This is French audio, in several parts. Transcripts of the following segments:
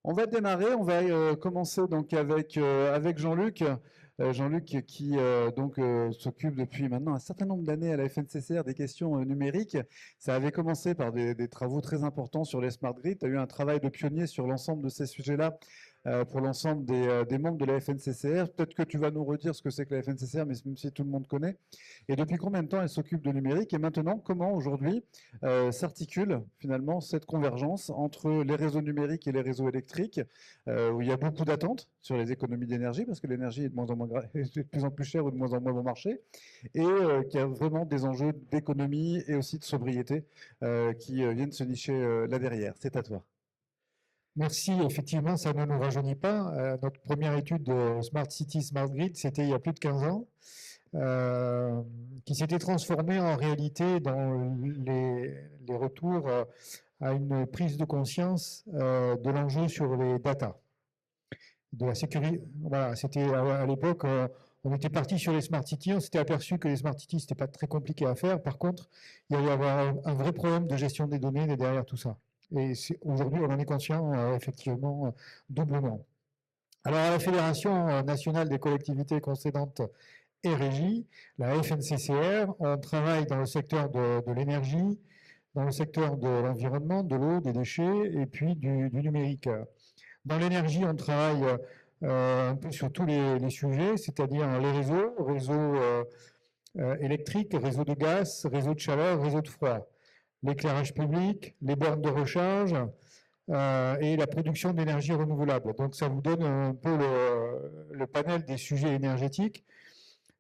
On va démarrer, on va commencer donc avec Jean-Luc. Jean-Luc qui s'occupe depuis maintenant un certain nombre d'années à la FNCCR des questions numériques. Ça avait commencé par des travaux très importants sur les smart grids. Tu as eu un travail de pionnier sur l'ensemble de ces sujets-là pour l'ensemble des membres de la FNCCR. Peut-être que tu vas nous redire ce que c'est que la FNCCR, mais même si tout le monde connaît. Et depuis combien de temps elle s'occupe de numérique? Et maintenant, comment aujourd'hui s'articule finalement cette convergence entre les réseaux numériques et les réseaux électriques, où il y a beaucoup d'attentes sur les économies d'énergie, parce que l'énergie est de plus en plus chère ou de moins en moins bon marché, et qu'il y a vraiment des enjeux d'économie et aussi de sobriété qui viennent se nicher là derrière. C'est à toi. Merci. Effectivement, ça ne nous rajeunit pas. Notre première étude de Smart City, Smart Grid, c'était il y a plus de 15 ans, qui s'était transformée en réalité dans les retours à une prise de conscience de l'enjeu sur les data, de la sécurité. Voilà, c'était à l'époque, on était parti sur les Smart Cities, on s'était aperçu que les Smart Cities, c'était pas très compliqué à faire. Par contre, il y avait un vrai problème de gestion des données derrière tout ça. Et aujourd'hui, on en est conscient, effectivement, doublement. Alors, à la Fédération nationale des collectivités concédantes et régies, la FNCCR, on travaille dans le secteur de l'énergie, dans le secteur de l'environnement, de l'eau, des déchets et puis du numérique. Dans l'énergie, on travaille un peu sur tous les sujets, c'est-à-dire les réseaux électriques, réseaux de gaz, réseaux de chaleur, réseaux de froid, l'éclairage public, les bornes de recharge et la production d'énergie renouvelable. Donc ça vous donne un peu le panel des sujets énergétiques.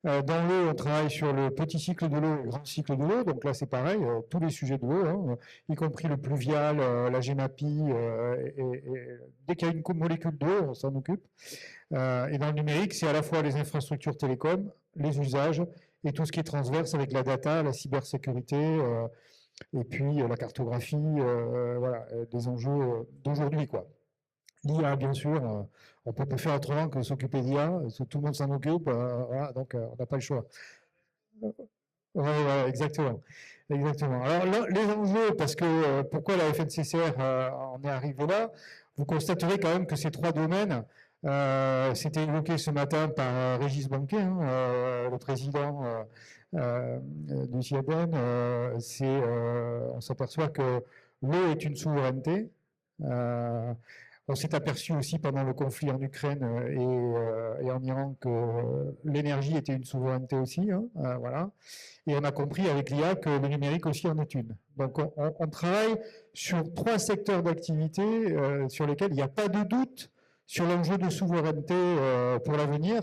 Dans l'eau, on travaille sur le petit cycle de l'eau et le grand cycle de l'eau. Donc là, c'est pareil, tous les sujets de l'eau, hein, y compris le pluvial, la GEMAPI. Dès qu'il y a une molécule d'eau, on s'en occupe. Et dans le numérique, c'est à la fois les infrastructures télécom, les usages et tout ce qui est transverse avec la data, la cybersécurité, et puis la cartographie, voilà, des enjeux d'aujourd'hui, quoi. L'IA, bien sûr, on peut pas faire autrement que s'occuper d'IA, tout le monde s'en occupe, voilà, donc on n'a pas le choix. Ouais, exactement. Exactement. Alors là, les enjeux, parce que pourquoi la FNCCR en est arrivée là, vous constaterez quand même que ces trois domaines, c'était évoqué ce matin par Régis Banquet, hein, le président du CIADEN, on s'aperçoit que l'eau est une souveraineté. On s'est aperçu aussi pendant le conflit en Ukraine et en Iran que l'énergie était une souveraineté aussi, hein, voilà. Et on a compris avec l'IA que le numérique aussi en est une. Donc on travaille sur trois secteurs d'activité sur lesquels il n'y a pas de doute sur l'enjeu de souveraineté pour l'avenir.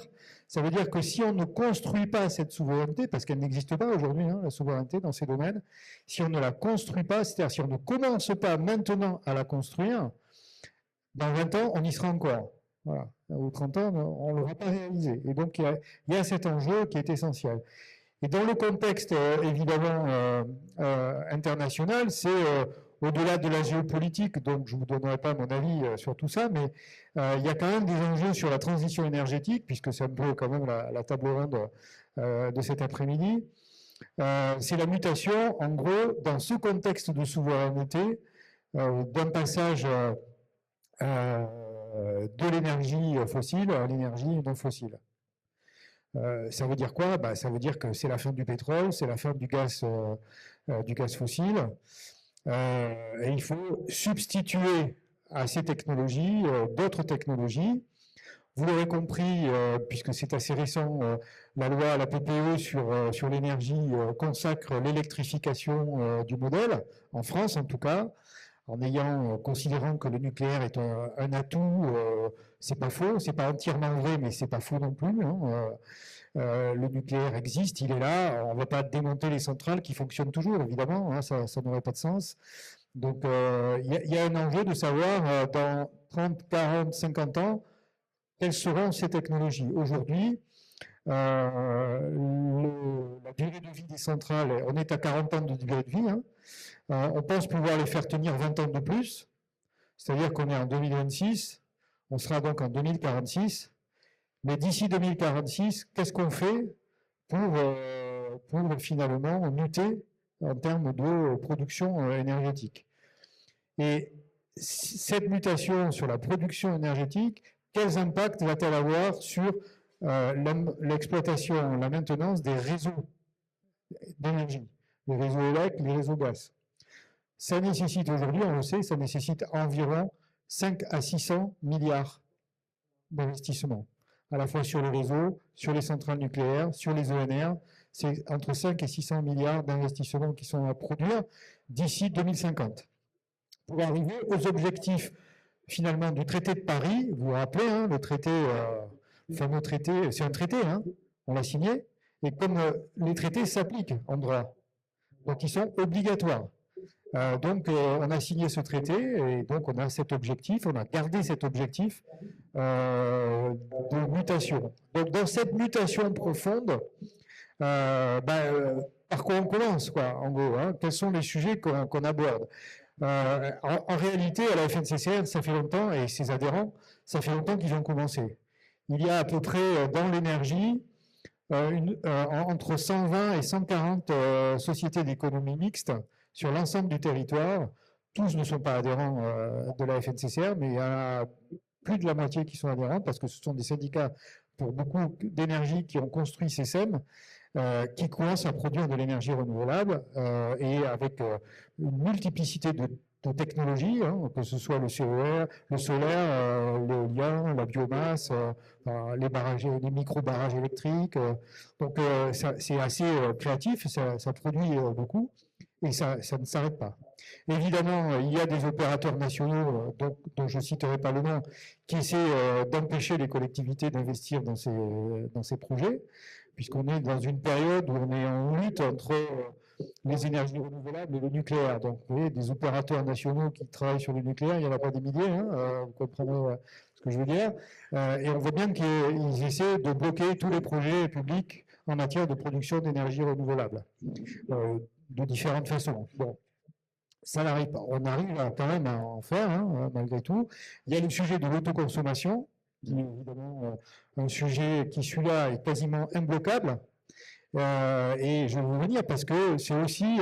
Ça veut dire que si on ne construit pas cette souveraineté, parce qu'elle n'existe pas aujourd'hui, hein, la souveraineté dans ces domaines, si on ne la construit pas, c'est-à-dire si on ne commence pas maintenant à la construire, dans 20 ans, on y sera encore. Voilà. Ou 30 ans, on ne l'aura pas réalisé. Et donc, il y a cet enjeu qui est essentiel. Et dans le contexte, évidemment, international, c'est au-delà de la géopolitique, donc je ne vous donnerai pas mon avis sur tout ça, mais il y a quand même des enjeux sur la transition énergétique, puisque c'est un peu quand même la table ronde de cet après-midi. C'est la mutation, en gros, dans ce contexte de souveraineté, d'un passage de l'énergie fossile à l'énergie non fossile. Ça veut dire quoi? Ça veut dire que c'est la fin du pétrole, c'est la fin du gaz fossile. Et il faut substituer à ces technologies d'autres technologies. Vous l'aurez compris, puisque c'est assez récent, la loi, la PPE sur l'énergie consacre l'électrification du modèle, en France en tout cas, considérant que le nucléaire est un atout. C'est pas faux, c'est pas entièrement vrai, mais c'est pas faux non plus, hein. Le nucléaire existe, il est là. On ne va pas démonter les centrales qui fonctionnent toujours, évidemment, hein, ça n'aurait pas de sens. Donc, il y a un enjeu de savoir dans 30, 40, 50 ans, quelles seront ces technologies. Aujourd'hui, la durée de vie des centrales, on est à 40 ans de durée de vie, hein. On pense pouvoir les faire tenir 20 ans de plus, c'est-à-dire qu'on est en 2026, on sera donc en 2046. Mais d'ici 2046, qu'est-ce qu'on fait pour finalement lutter en termes de production énergétique? Et cette mutation sur la production énergétique, quels impacts va-t-elle avoir sur l'exploitation, la maintenance des réseaux d'énergie, les réseaux électriques, les réseaux gaz. Ça nécessite aujourd'hui, on le sait, ça nécessite environ 5 à 600 milliards d'investissements, à la fois sur les réseaux, sur les centrales nucléaires, sur les ENR. C'est entre 5 et 600 milliards d'investissements qui sont à produire d'ici 2050. Pour arriver aux objectifs, finalement, du traité de Paris, vous vous rappelez, hein, le traité, le fameux traité, c'est un traité, hein, on l'a signé, et comme les traités s'appliquent en droit, donc ils sont obligatoires. Donc on a signé ce traité et donc on a cet objectif, on a gardé cet objectif de mutation. Donc dans cette mutation profonde, par quoi on commence, quoi, en gros, hein, quels sont les sujets qu'on aborde. En réalité, à la FNCCR, ça fait longtemps, et ses adhérents, ça fait longtemps qu'ils ont commencé. Il y a à peu près dans l'énergie entre 120 et 140 sociétés d'économie mixte sur l'ensemble du territoire. Tous ne sont pas adhérents de la FNCCR, mais il y a plus de la moitié qui sont adhérents parce que ce sont des syndicats pour beaucoup d'énergie qui ont construit ces SEM, qui commencent à produire de l'énergie renouvelable et avec une multiplicité de technologies, hein, que ce soit le CER, le solaire, l'éolien, la biomasse, les micro-barrages électriques. Donc c'est assez créatif, ça produit beaucoup et ça ne s'arrête pas. Évidemment, il y a des opérateurs nationaux, dont je ne citerai pas le nom, qui essaient d'empêcher les collectivités d'investir dans ces projets, puisqu'on est dans une période où on est en lutte entre les énergies renouvelables et le nucléaire. Donc, vous voyez, des opérateurs nationaux qui travaillent sur le nucléaire, il n'y en a pas des milliers, hein, vous comprenez ce que je veux dire. Et on voit bien qu'ils essaient de bloquer tous les projets publics en matière de production d'énergie renouvelable, de différentes façons. Bon. Ça n'arrive pas. On arrive quand même à en faire, hein, malgré tout. Il y a le sujet de l'autoconsommation, qui est évidemment un sujet qui, celui-là, est quasiment imbloquable. Et je vais vous revenir parce que c'est aussi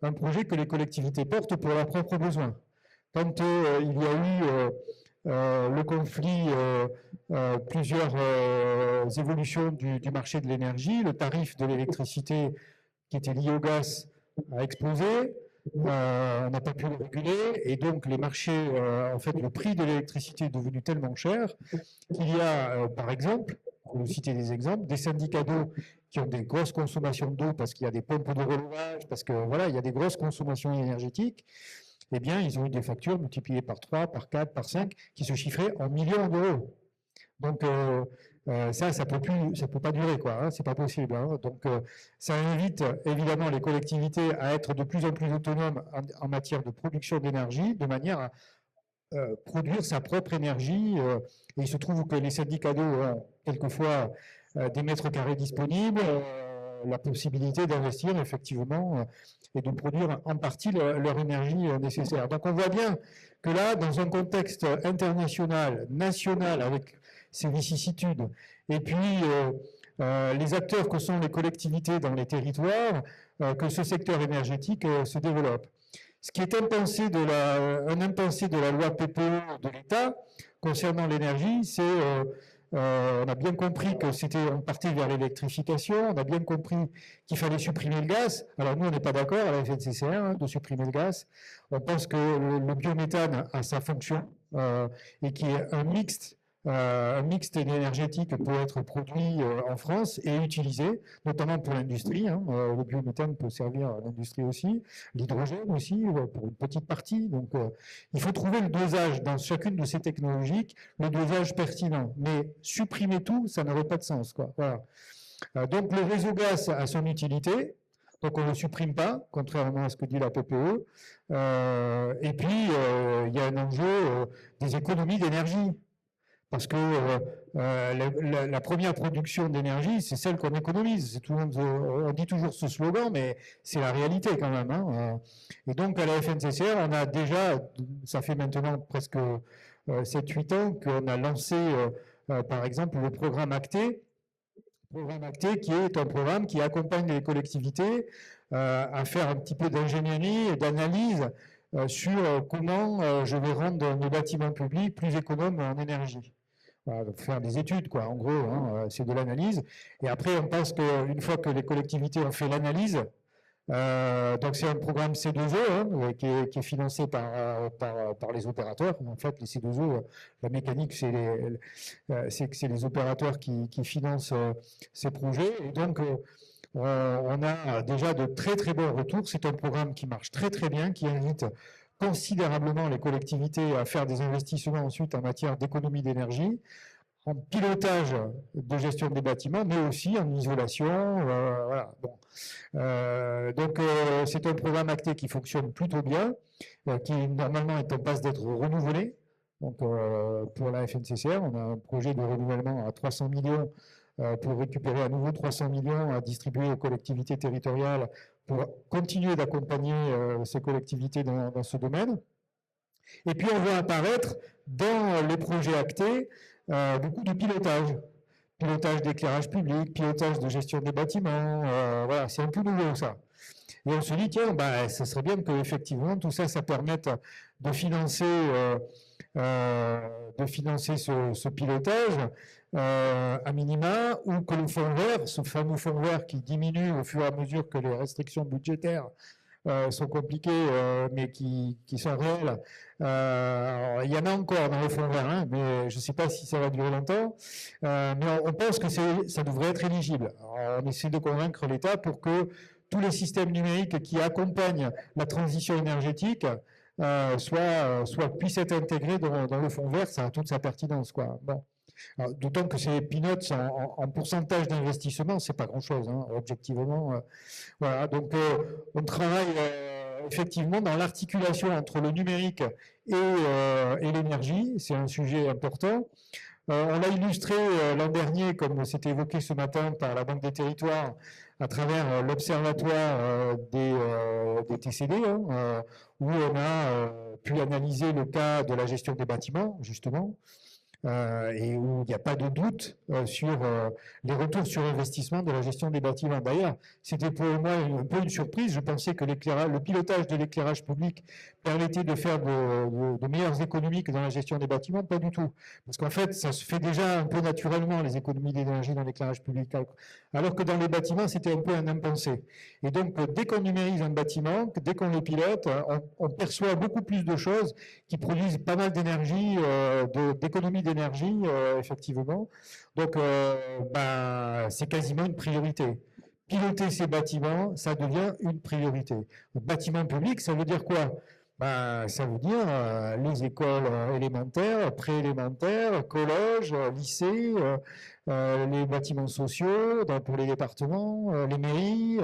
un projet que les collectivités portent pour leurs propres besoins. Quand il y a eu le conflit, plusieurs évolutions du marché de l'énergie, le tarif de l'électricité qui était lié au gaz a explosé. On n'a pas pu le réguler et donc les marchés, en fait, le prix de l'électricité est devenu tellement cher qu'il y a, par exemple, pour vous citer des exemples, des syndicats d'eau qui ont des grosses consommations d'eau parce qu'il y a des pompes de relevage, parce que voilà, il y a des grosses consommations énergétiques. Eh bien, ils ont eu des factures multipliées par 3, par 4, par 5, qui se chiffraient en millions d'euros. Donc, ça peut pas durer, quoi. Hein, c'est pas possible. Hein. Donc, ça invite évidemment les collectivités à être de plus en plus autonomes en matière de production d'énergie, de manière à produire sa propre énergie. Et il se trouve que les syndicats d'eau ont quelquefois des mètres carrés disponibles, la possibilité d'investir effectivement et de produire en partie leur énergie nécessaire. Donc, on voit bien que là, dans un contexte international, national, avec ces vicissitudes, et puis les acteurs que sont les collectivités dans les territoires, que ce secteur énergétique se développe. Ce qui est un impensé de la loi PPE de l'État concernant l'énergie, c'est on a bien compris on partait vers l'électrification, on a bien compris qu'il fallait supprimer le gaz. Alors nous, on n'est pas d'accord à la FNCCR de supprimer le gaz. On pense que le biométhane a sa fonction et qu'il y a un mixte énergétique peut être produit en France et utilisé, notamment pour l'industrie. Hein. Le biométhane peut servir à l'industrie aussi, l'hydrogène aussi, pour une petite partie. Donc, il faut trouver le dosage dans chacune de ces technologies, le dosage pertinent. Mais supprimer tout, ça n'aurait pas de sens, quoi. Voilà. Donc, le réseau gaz a son utilité. Donc, on ne le supprime pas, contrairement à ce que dit la PPE. Et puis, il y a un enjeu des économies d'énergie. Parce que la première production d'énergie, c'est celle qu'on économise. On dit toujours ce slogan, mais c'est la réalité quand même. Hein. Et donc, à la FNCCR, on a déjà, ça fait maintenant presque 7-8 ans qu'on a lancé, par exemple, le programme ACTE. Programme ACTE qui est un programme qui accompagne les collectivités à faire un petit peu d'ingénierie et d'analyse sur comment je vais rendre nos bâtiments publics plus économes en énergie. Voilà, donc faire des études, quoi, en gros, hein, c'est de l'analyse. Et après, on pense qu'une fois que les collectivités ont fait l'analyse, donc c'est un programme C2E hein, qui est financé par les opérateurs. En fait, les C2E, la mécanique, c'est les opérateurs qui financent ces projets. Et donc, on a déjà de très très bons retours. C'est un programme qui marche très très bien, qui invite considérablement les collectivités à faire des investissements ensuite en matière d'économie d'énergie, en pilotage de gestion des bâtiments, mais aussi en isolation. Voilà. Bon. Donc, c'est un programme acté qui fonctionne plutôt bien, qui normalement est en passe d'être renouvelé. Donc, pour la FNCCR, on a un projet de renouvellement à 300 millions pour récupérer à nouveau 300 millions à distribuer aux collectivités territoriales pour continuer d'accompagner ces collectivités dans ce domaine. Et puis, on voit apparaître dans les projets actés beaucoup de pilotage d'éclairage public, pilotage de gestion des bâtiments. Voilà, c'est un peu nouveau ça. Et on se dit, tiens, bah, ça serait bien qu'effectivement tout ça, ça permette de financer ce pilotage à minima, ou que le fonds vert, ce fameux fonds vert qui diminue au fur et à mesure que les restrictions budgétaires sont compliquées, mais qui sont réelles. Il y en a encore dans le fonds vert, hein, mais je ne sais pas si ça va durer longtemps. Mais on pense que ça devrait être éligible. Alors, on essaie de convaincre l'État pour que tous les systèmes numériques qui accompagnent la transition énergétique puissent être intégrés dans le fonds vert. Ça a toute sa pertinence, quoi. Bon. D'autant que ces peanuts en pourcentage d'investissement, c'est pas grand-chose, hein, objectivement. Voilà, donc on travaille effectivement dans l'articulation entre le numérique et l'énergie. C'est un sujet important. On l'a illustré l'an dernier, comme c'était évoqué ce matin par la Banque des Territoires, à travers l'Observatoire des TCD, hein, où on a pu analyser le cas de la gestion des bâtiments, justement. Et où il n'y a pas de doute sur les retours sur investissement de la gestion des bâtiments. D'ailleurs, c'était pour moi un peu une surprise. Je pensais que le pilotage de l'éclairage public permettait de faire de meilleures économies que dans la gestion des bâtiments. Pas du tout. Parce qu'en fait, ça se fait déjà un peu naturellement, les économies d'énergie dans l'éclairage public. Alors que dans les bâtiments, c'était un peu un impensé. Et donc, dès qu'on numérise un bâtiment, dès qu'on le pilote, on perçoit beaucoup plus de choses qui produisent pas mal d'énergie, d'économie d'énergie, effectivement. Donc, c'est quasiment une priorité. Piloter ces bâtiments, ça devient une priorité. Le bâtiment public, ça veut dire quoi? Ça veut dire les écoles élémentaires, préélémentaires, collèges, lycées, les bâtiments sociaux pour les départements, les mairies.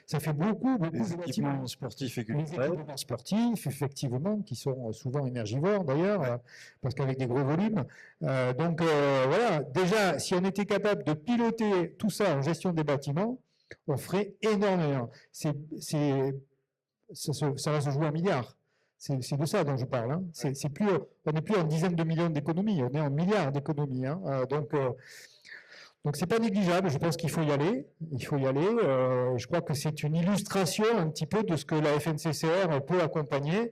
Ça fait beaucoup de bâtiments sportifs et culturels. Les équipements sportifs, effectivement, qui sont souvent énergivores d'ailleurs, parce qu'avec des gros volumes. Donc voilà, déjà, si on était capable de piloter tout ça en gestion des bâtiments, on ferait énormément. Ça va se jouer en milliards. C'est de ça dont je parle. Hein. On n'est plus en dizaines de millions d'économies, on est en milliards d'économies. Hein. Donc c'est pas négligeable. Je pense qu'il faut y aller. Il faut y aller. Je crois que c'est une illustration un petit peu de ce que la FNCCR peut accompagner.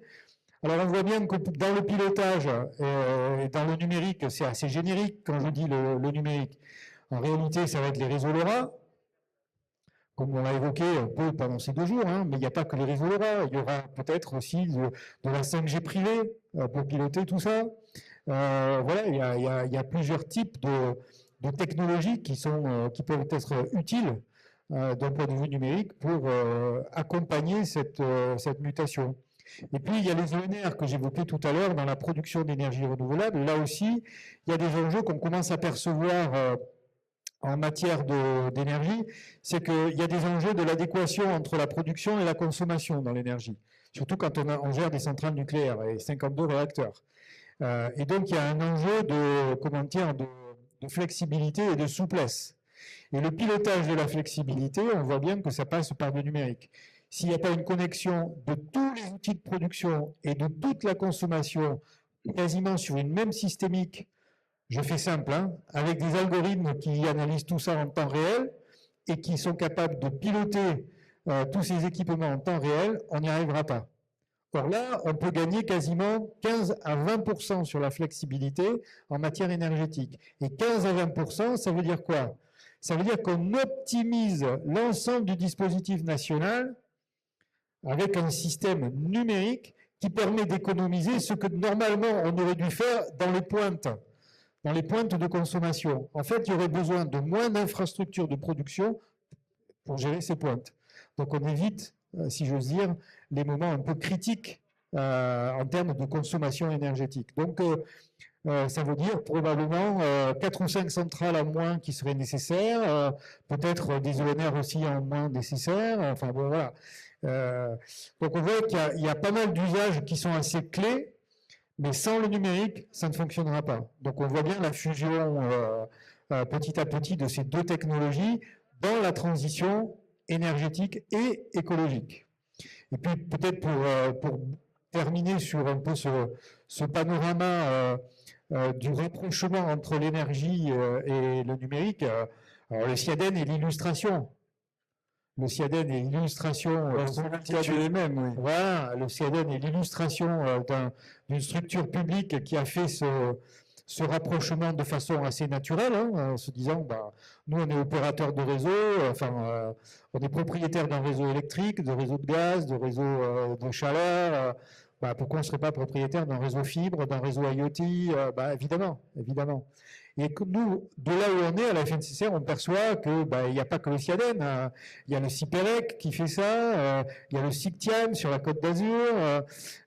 Alors on voit bien que dans le pilotage et dans le numérique, c'est assez générique quand je dis le numérique. En réalité, ça va être les réseaux LoRa, comme on l'a évoqué un peu pendant ces 2 jours, hein, mais il n'y a pas que les réseaux LoRa, il y aura peut-être aussi de la 5G privée pour piloter tout ça. Voilà, il y a plusieurs types de technologies qui peuvent être utiles d'un point de vue numérique pour accompagner cette mutation. Et puis, il y a les ENR que j'évoquais tout à l'heure dans la production d'énergie renouvelable. Là aussi, il y a des enjeux qu'on commence à percevoir en matière d'énergie, c'est qu'il y a des enjeux de l'adéquation entre la production et la consommation dans l'énergie, surtout quand on gère des centrales nucléaires et 52 réacteurs. Et donc, il y a un enjeu de flexibilité et de souplesse. Et le pilotage de la flexibilité, on voit bien que ça passe par le numérique. S'il n'y a pas une connexion de tous les outils de production et de toute la consommation quasiment sur une même systémique, je fais simple, hein, avec des algorithmes qui analysent tout ça en temps réel et qui sont capables de piloter tous ces équipements en temps réel, on n'y arrivera pas. Or là, on peut gagner quasiment 15 à 20% sur la flexibilité en matière énergétique. Et 15 à 20%, ça veut dire quoi? Ça veut dire qu'on optimise l'ensemble du dispositif national avec un système numérique qui permet d'économiser ce que normalement on aurait dû faire dans les pointes de consommation. En fait, il y aurait besoin de moins d'infrastructures de production pour gérer ces pointes. Donc on évite, si j'ose dire, les moments un peu critiques en termes de consommation énergétique. Donc ça veut dire probablement 4 ou 5 centrales en moins qui seraient nécessaires, peut-être des ENR aussi en moins nécessaires, enfin bon voilà. Donc on voit qu'il y a pas mal d'usages qui sont assez clés, mais sans le numérique, ça ne fonctionnera pas. Donc on voit bien la fusion petit à petit de ces deux technologies dans la transition énergétique et écologique. Et puis peut-être pour terminer sur un peu ce panorama du rapprochement entre l'énergie et le numérique, alors le CIADEN est l'illustration. Le CIADEN est l'illustration. Les mêmes, oui. Voilà, le CIADEN est l'illustration d'une structure publique qui a fait ce rapprochement de façon assez naturelle, en se disant, bah, nous on est opérateur de réseau, enfin, on est propriétaire d'un réseau électrique, de réseau de gaz, de réseau de chaleur. Bah, pourquoi on ne serait pas propriétaire d'un réseau fibre, d'un réseau IoT? Bah, évidemment, évidemment. Et que nous, de là où on est, à la FNCCR, on perçoit qu'il n'y a pas que le CIADEN. Il y a le CIPEREC qui fait ça, il y a le CICTIAM sur la Côte d'Azur,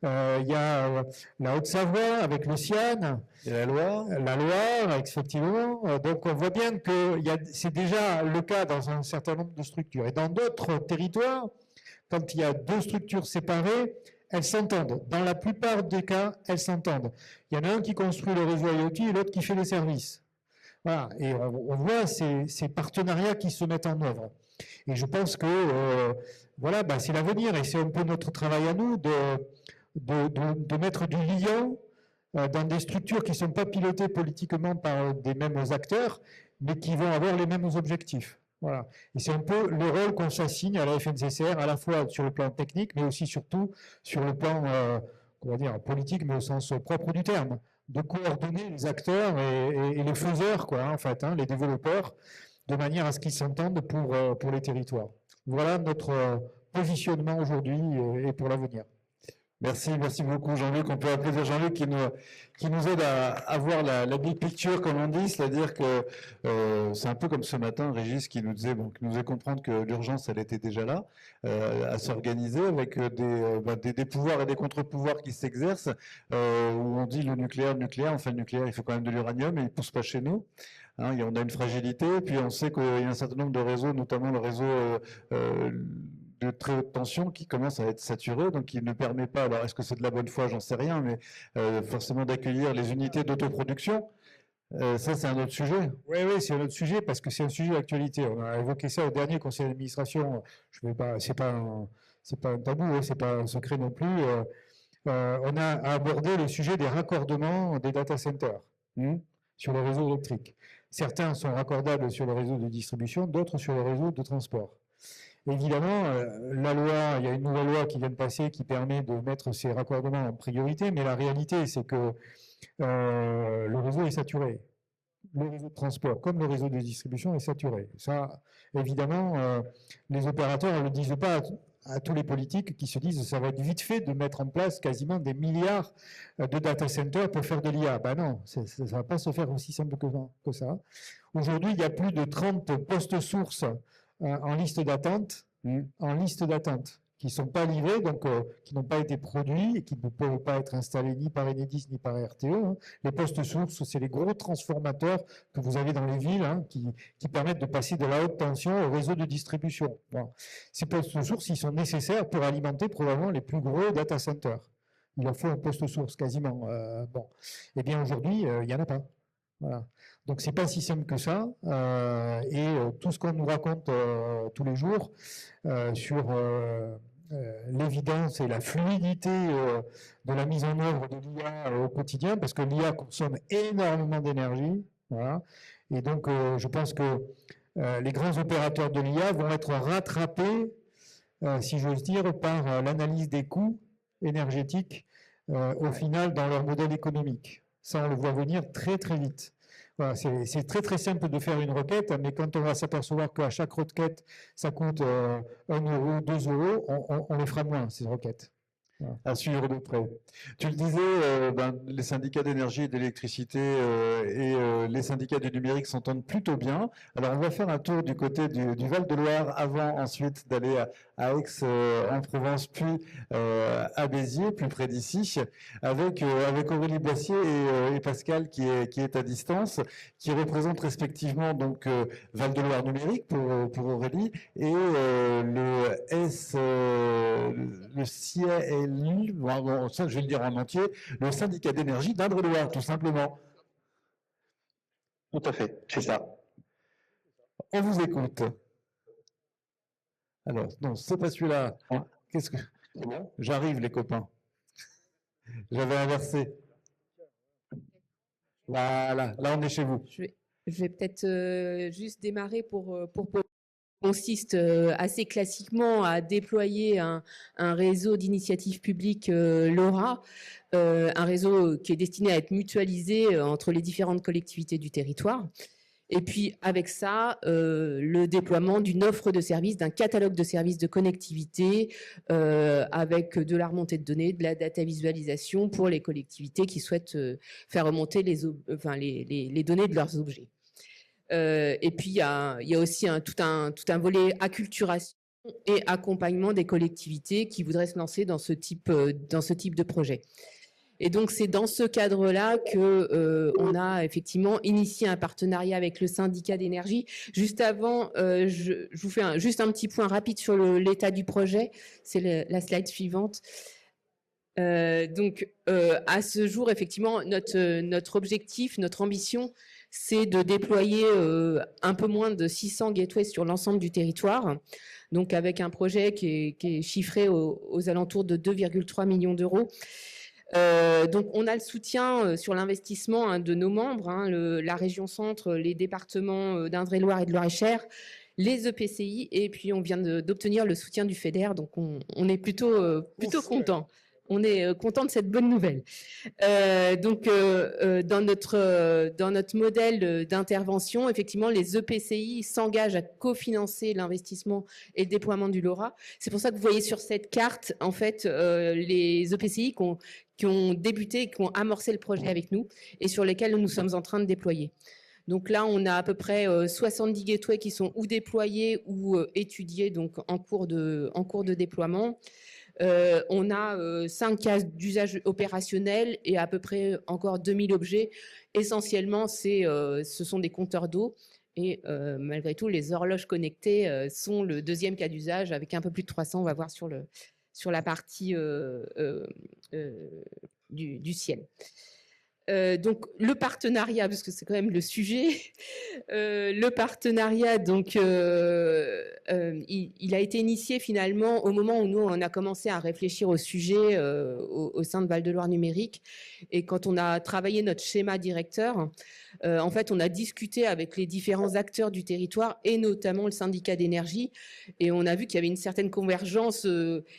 il y a la Haute-Savoie avec le CIAN. Et la Loire. La Loire, effectivement. Donc on voit bien que c'est déjà le cas dans un certain nombre de structures. Et dans d'autres territoires, quand il y a deux structures séparées, elles s'entendent. Dans la plupart des cas, elles s'entendent. Il y en a un qui construit le réseau IoT et l'autre qui fait les services. Voilà. Et on voit ces partenariats qui se mettent en œuvre. Et je pense que voilà, c'est l'avenir et c'est un peu notre travail à nous de mettre du lien dans des structures qui ne sont pas pilotées politiquement par des mêmes acteurs, mais qui vont avoir les mêmes objectifs. Voilà. Et c'est un peu le rôle qu'on s'assigne à la FNCCR, à la fois sur le plan technique, mais aussi surtout sur le plan on va dire, politique, mais au sens propre du terme, de coordonner les acteurs et les faiseurs, quoi, en fait, les développeurs, de manière à ce qu'ils s'entendent pour les territoires. Voilà notre positionnement aujourd'hui et pour l'avenir. Merci beaucoup Jean-Luc. On peut applaudir Jean-Luc qui nous aide à avoir la big picture, comme on dit, c'est-à-dire que c'est un peu comme ce matin, Régis qui nous disait, qui nous faisait comprendre que l'urgence, elle était déjà là, à s'organiser avec des pouvoirs et des contre-pouvoirs qui s'exercent, où on dit le nucléaire, enfin le nucléaire, il faut quand même de l'uranium et il ne pousse pas chez nous. On a une fragilité, puis on sait qu'il y a un certain nombre de réseaux, notamment le réseau de très haute tension qui commence à être saturé, donc qui ne permet pas, alors est-ce que c'est de la bonne foi, j'en sais rien, mais forcément d'accueillir les unités d'autoproduction. Ça, c'est un autre sujet. Oui, c'est un autre sujet parce que c'est un sujet d'actualité. On a évoqué ça au dernier conseil d'administration. C'est pas un tabou, c'est pas un secret non plus. On a abordé le sujet des raccordements des data centers sur le réseau électrique. Certains sont raccordables sur le réseau de distribution, d'autres sur le réseau de transport. Évidemment, il y a une nouvelle loi qui vient de passer qui permet de mettre ces raccordements en priorité, mais la réalité, c'est que le réseau est saturé. Le réseau de transport, comme le réseau de distribution, est saturé. Ça, évidemment, les opérateurs ne le disent pas à tous les politiques qui se disent que ça va être vite fait de mettre en place quasiment des milliards de data centers pour faire de l'IA. Ben non, ça ne va pas se faire aussi simple que ça. Aujourd'hui, il y a plus de 30 postes sources en liste d'attente, qui ne sont pas livrés, donc qui n'ont pas été produits et qui ne peuvent pas être installés ni par Enedis ni par RTE. Les postes sources, c'est les gros transformateurs que vous avez dans les villes qui permettent de passer de la haute tension au réseau de distribution. Bon. Ces postes sources, ils sont nécessaires pour alimenter probablement les plus gros data centers. Il leur faut un poste source quasiment. Eh bien aujourd'hui, il n'y en a pas. Voilà. Donc c'est pas si simple que ça, et tout ce qu'on nous raconte tous les jours sur l'évidence et la fluidité de la mise en œuvre de l'IA au quotidien, parce que l'IA consomme énormément d'énergie, voilà. Et donc je pense que les grands opérateurs de l'IA vont être rattrapés, si j'ose dire, par l'analyse des coûts énergétique au final dans leur modèle économique. Ça, on le voit venir très très vite. Voilà, c'est très très simple de faire une requête, mais quand on va s'apercevoir qu'à chaque requête, ça coûte 1 euro, 2 euros, on les fera moins, ces requêtes. Voilà. À suivre de près. Tu le disais, les syndicats d'énergie et d'électricité les syndicats du numérique s'entendent plutôt bien. Alors, on va faire un tour du côté du Val-de-Loire avant ensuite d'aller à Aix en Provence, puis à Béziers, plus près d'ici, avec Aurélie Blassier et Pascal qui est à distance, qui représentent respectivement donc Val-de-Loire numérique pour Aurélie et le CIEL, bon, ça je vais le dire en entier, le syndicat d'énergie d'Indre-et-Loire, tout simplement. Tout à fait, c'est ça. On vous écoute. Alors, non, c'est pas celui-là. Qu'est-ce que... Bon. J'arrive, les copains. J'avais inversé. Voilà, là on est chez vous. Je vais peut-être juste démarrer pour consiste assez classiquement à déployer un réseau d'initiatives publiques LoRa, un réseau qui est destiné à être mutualisé entre les différentes collectivités du territoire. Et puis avec ça, le déploiement d'une offre de services, d'un catalogue de services de connectivité avec de la remontée de données, de la data visualisation pour les collectivités qui souhaitent faire remonter les données de leurs objets. Et puis, il y a aussi tout un volet acculturation et accompagnement des collectivités qui voudraient se lancer dans ce type de projet. Et donc, c'est dans ce cadre-là qu'on a effectivement initié un partenariat avec le syndicat d'énergie. Juste avant, je vous fais juste un petit point rapide sur l'état du projet. C'est la slide suivante. Donc, à ce jour, effectivement, notre objectif, notre ambition, c'est de déployer un peu moins de 600 gateways sur l'ensemble du territoire, donc avec un projet qui est chiffré aux alentours de 2,3 millions d'euros. Donc, on a le soutien sur l'investissement de nos membres, la région Centre, les départements d'Indre-et-Loire et de Loir-et-Cher, les EPCI, et puis on vient d'obtenir le soutien du FEDER, donc on est plutôt content. On est content de cette bonne nouvelle. Donc, dans notre modèle d'intervention, effectivement, les EPCI s'engagent à cofinancer l'investissement et le déploiement du LoRa. C'est pour ça que vous voyez sur cette carte, en fait, les EPCI qui ont débuté, qui ont amorcé le projet avec nous et sur lesquels nous sommes en train de déployer. Donc là, on a à peu près 70 gateways qui sont ou déployés ou étudiés, donc en cours de déploiement. On a 5 cases d'usage opérationnel et à peu près encore 2000 objets. Essentiellement, ce sont des compteurs d'eau. Et malgré tout, les horloges connectées sont le deuxième cas d'usage avec un peu plus de 300, on va voir sur la partie du ciel. Donc le partenariat, parce que c'est quand même le sujet, le partenariat, donc il a été initié finalement au moment où nous on a commencé à réfléchir au sujet au sein de Val-de-Loire numérique, et quand on a travaillé notre schéma directeur, en fait on a discuté avec les différents acteurs du territoire et notamment le syndicat d'énergie, et on a vu qu'il y avait une certaine convergence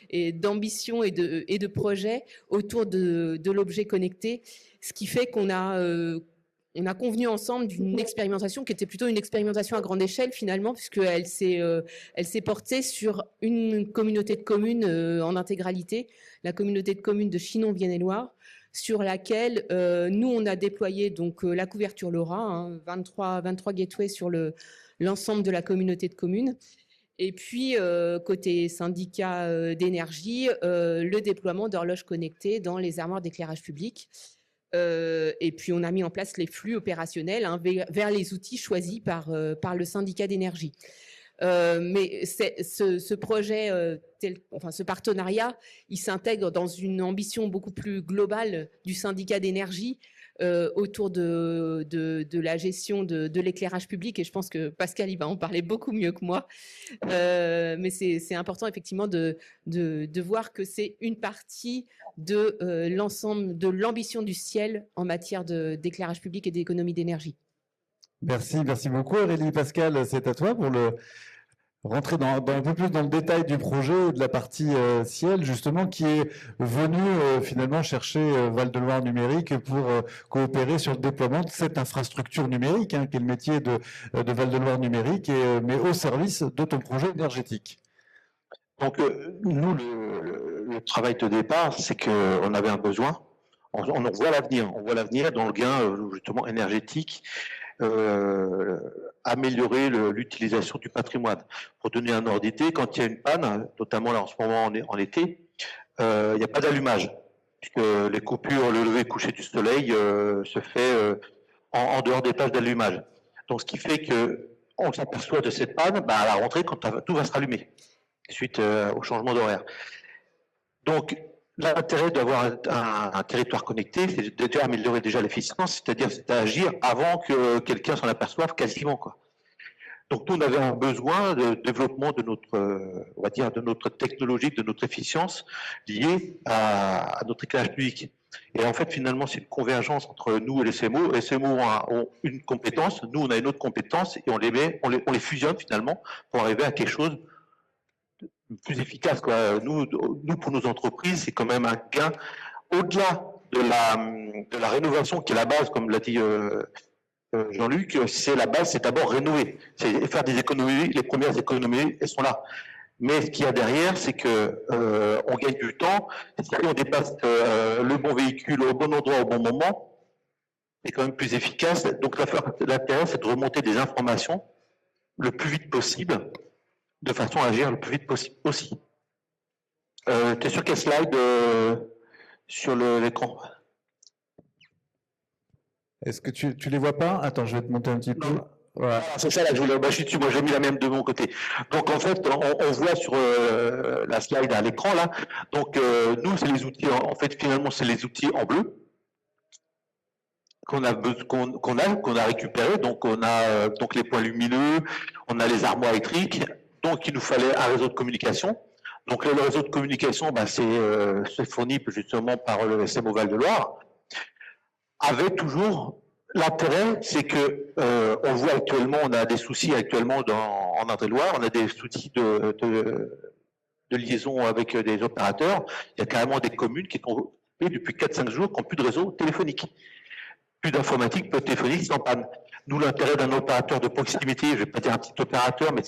et d'ambition et de projets autour de l'objet connecté. Ce qui fait qu'on a convenu ensemble d'une expérimentation qui était plutôt une expérimentation à grande échelle finalement, puisqu'elle s'est portée sur une communauté de communes en intégralité, la communauté de communes de Chinon-Vienne-et-Loire, sur laquelle nous, on a déployé donc, la couverture LoRa, 23 gateways sur l'ensemble de la communauté de communes. Et puis, côté syndicat d'énergie, le déploiement d'horloges connectées dans les armoires d'éclairage public. Et puis, on a mis en place les flux opérationnels vers les outils choisis par le syndicat d'énergie. Mais ce projet, ce partenariat, il s'intègre dans une ambition beaucoup plus globale du syndicat d'énergie autour de la gestion de l'éclairage public. Et je pense que Pascal, il va en parler beaucoup mieux que moi. Mais c'est important, effectivement, de voir que c'est une partie de l'ensemble de l'ambition du ciel en matière d'éclairage public et d'économie d'énergie. Merci beaucoup Aurélie. Pascal, c'est à toi pour rentrer un peu plus dans le détail du projet, de la partie Ciel, justement, qui est venu finalement chercher Val-de-Loire Numérique pour coopérer sur le déploiement de cette infrastructure numérique, hein, qui est le métier de Val-de-Loire Numérique, mais au service de ton projet énergétique. Donc, nous, le travail de départ, c'est qu'on avait un besoin. On voit l'avenir. On voit l'avenir dans le gain, justement, énergétique, améliorer l'utilisation du patrimoine. Pour donner un ordre d'idée, quand il y a une panne, notamment là en ce moment en été, il n'y a pas d'allumage, puisque les coupures, le lever et coucher du soleil se fait en dehors des plages d'allumage. Donc, ce qui fait qu'on s'aperçoit de cette panne à la rentrée quand tout va se rallumer, suite au changement d'horaire. Donc, l'intérêt d'avoir un territoire connecté, c'est déjà améliorer déjà l'efficience, c'est-à-dire agir avant que quelqu'un s'en aperçoive quasiment, quoi. Donc, nous, on avait un besoin de développement de notre, on va dire, de notre technologie, de notre efficience liée à notre éclairage public. Et en fait, finalement, c'est une convergence entre nous et les SMO. Les SMO ont une compétence, nous, on a une autre compétence, et on les fusionne finalement pour arriver à quelque chose plus efficace, quoi. Nous, pour nos entreprises, c'est quand même un gain au-delà de la rénovation qui est la base, comme l'a dit Jean-Luc. C'est la base, c'est d'abord rénover, c'est faire des économies. Les premières économies, elles sont là. Mais ce qu'il y a derrière, c'est que on gagne du temps. Si on dépasse le bon véhicule au bon endroit au bon moment, c'est quand même plus efficace. Donc l'intérêt, c'est de remonter des informations le plus vite possible, de façon à agir le plus vite possible aussi. Tu es sur quel slide sur l'écran? Est-ce que tu les vois pas? Attends, je vais te monter un petit peu. Voilà, c'est ça, là, je suis dessus, moi j'ai mis la même de mon côté. Donc en fait, on voit sur la slide à l'écran là, donc nous c'est les outils, en fait finalement c'est les outils en bleu qu'on a récupérés, donc on a donc les points lumineux, on a les armoires électriques, donc il nous fallait un réseau de communication. Donc le réseau de communication, c'est fourni justement par le SMO Val-de-Loire, avec toujours l'intérêt, c'est que on voit actuellement, on a des soucis actuellement en Indre-et-Loire, on a des soucis de liaison avec des opérateurs. Il y a carrément des communes qui sont depuis 4-5 jours qui n'ont plus de réseau téléphonique, plus d'informatique, peu de téléphonique, c'est en panne. Nous, l'intérêt d'un opérateur de proximité, je ne vais pas dire un petit opérateur, mais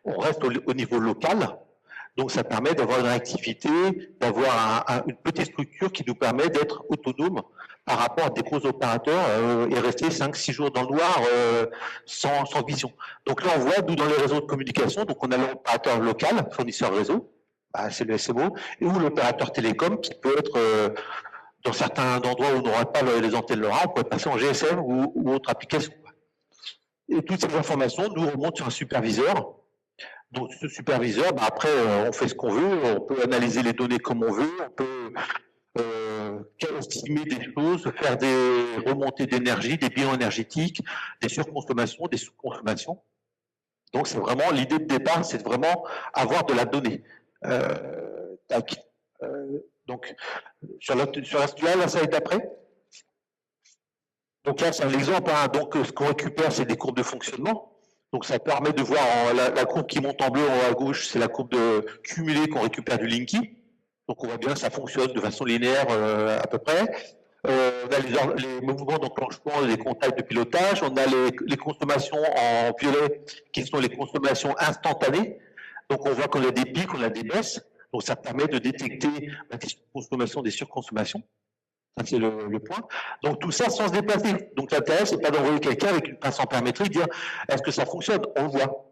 on reste au niveau local. Donc, ça permet d'avoir une réactivité, d'avoir une petite structure qui nous permet d'être autonome par rapport à des gros opérateurs et rester 5-6 jours dans le noir sans vision. Donc là, on voit, nous, dans les réseaux de communication, donc on a l'opérateur local, fournisseur réseau, c'est le SMO, ou l'opérateur télécom qui peut être dans certains endroits où on n'aura pas les antennes LoRa, on peut passer en GSM ou autre application. Et toutes ces informations nous remontent sur un superviseur. Donc ce superviseur, après, on fait ce qu'on veut, on peut analyser les données comme on veut, on peut estimer des choses, faire des remontées d'énergie, des bilans énergétiques, des surconsommations, des sous-consommations. Donc c'est vraiment l'idée de départ, c'est vraiment avoir de la donnée. Donc sur la slide d'après. Donc là c'est un exemple. Hein. Donc ce qu'on récupère, c'est des courbes de fonctionnement. Donc ça permet de voir la courbe qui monte en bleu en haut à gauche, c'est la courbe de cumulée qu'on récupère du Linky. Donc on voit bien que ça fonctionne de façon linéaire à peu près. On a les mouvements d'enclenchement, les contacts de pilotage. On a les consommations en violet qui sont les consommations instantanées. Donc on voit qu'on a des pics, on a des baisses. Donc ça permet de détecter des consommations, des surconsommations. Ça, c'est le point. Donc tout ça sans se déplacer. Donc l'intérêt, c'est pas d'envoyer quelqu'un avec une pince ampère-métrique, dire est-ce que ça fonctionne? On le voit.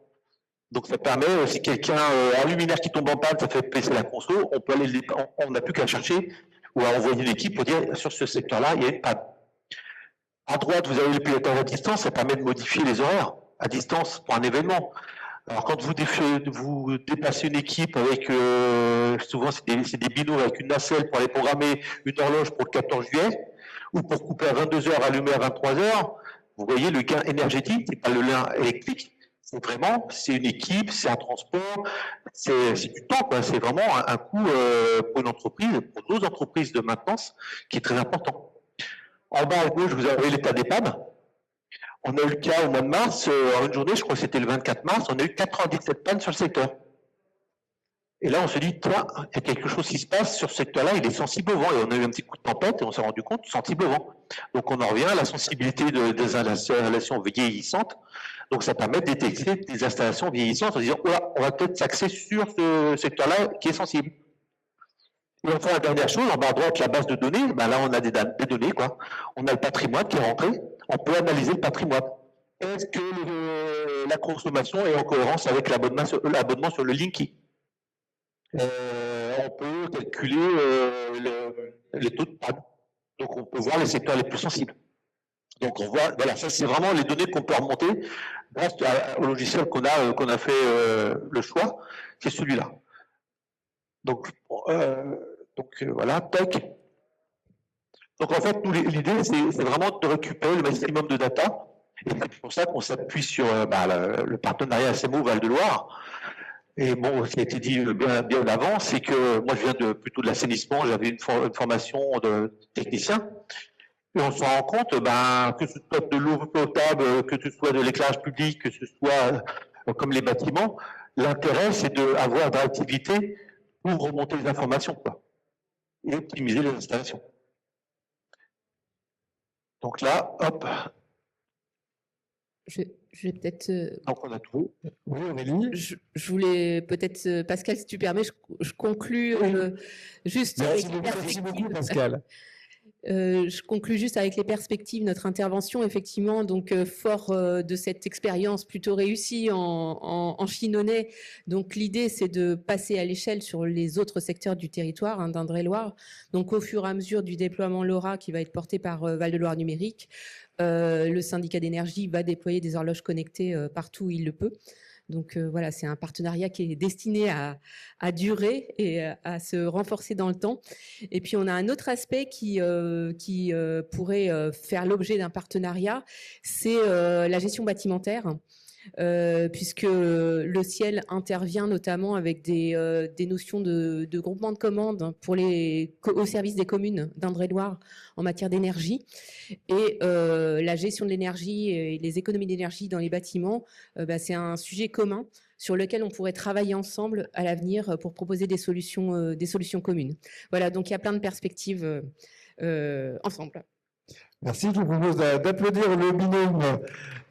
Donc ça permet, si quelqu'un a un luminaire qui tombe en panne, ça fait baisser la conso, on peut aller, on n'a plus qu'à chercher ou à envoyer une équipe pour dire sur ce secteur-là, il y a une panne. À droite, vous avez le pilotage à distance, ça permet de modifier les horaires à distance pour un événement. Alors quand vous déplacez une équipe avec, souvent c'est des binômes avec une nacelle pour aller programmer une horloge pour le 14 juillet, ou pour couper à 22h, allumer à 23h, vous voyez le gain énergétique, c'est pas le lien électrique, c'est une équipe, c'est un transport, c'est du temps, quoi. C'est vraiment un coût pour une entreprise, pour nos entreprises de maintenance, qui est très important. En bas à gauche, vous avez l'état des pannes. On a eu le cas au mois de mars, en une journée, je crois que c'était le 24 mars, on a eu 97 pannes sur le secteur. Et là, on se dit, toi, il y a quelque chose qui se passe sur ce secteur-là, il est sensible au vent. Et on a eu un petit coup de tempête et on s'est rendu compte, sensible au vent. Donc, on en revient à la sensibilité des installations vieillissantes. Donc, ça permet de détecter des installations vieillissantes en disant, oh, on va peut-être s'axer sur ce secteur-là qui est sensible. Et enfin, la dernière chose, en bas à droite, la base de données, ben là, on a des données, quoi. On a le patrimoine qui est rentré, on peut analyser le patrimoine. Est-ce que la consommation est en cohérence avec l'abonnement sur le Linky? On peut calculer les taux de panne. Donc, on peut voir les secteurs les plus sensibles. Donc, on voit, voilà, ça, c'est vraiment les données qu'on peut remonter grâce au logiciel qu'on a fait le choix, c'est celui-là. Donc voilà, tac. Donc, en fait, l'idée, c'est vraiment de récupérer le maximum de data. Et c'est pour ça qu'on s'appuie sur le partenariat SMO Val-de-Loire. Et bon, ce qui a été dit bien avant, c'est que moi, je viens plutôt de l'assainissement, j'avais une formation de technicien. Et on se rend compte, que ce soit de l'eau potable, que ce soit de l'éclairage public, que ce soit comme les bâtiments, l'intérêt, c'est d'avoir de l'activité pour remonter les informations, quoi, et optimiser les installations. Donc là, hop. Je vais peut-être. Donc on a tout. Oui, Aurélie. Je voulais peut-être, Pascal, si tu permets, je conclus juste. Merci beaucoup, Pascal. Je conclus juste avec les perspectives, notre intervention, effectivement, donc fort de cette expérience plutôt réussie en Chinonais. Donc l'idée, c'est de passer à l'échelle sur les autres secteurs du territoire d'Indre-et-Loire. Donc au fur et à mesure du déploiement LoRa qui va être porté par Val-de-Loire Numérique, le syndicat d'énergie va déployer des horloges connectées partout où il le peut. Donc voilà, c'est un partenariat qui est destiné à durer et à se renforcer dans le temps. Et puis on a un autre aspect qui pourrait faire l'objet d'un partenariat, c'est la gestion bâtimentaire. Puisque le ciel intervient notamment avec des notions de groupement de commandes au service des communes d'Indre-et-Loire en matière d'énergie. Et la gestion de l'énergie et les économies d'énergie dans les bâtiments, c'est un sujet commun sur lequel on pourrait travailler ensemble à l'avenir pour proposer des solutions communes. Voilà, donc il y a plein de perspectives ensemble. Merci, je vous propose d'applaudir le binôme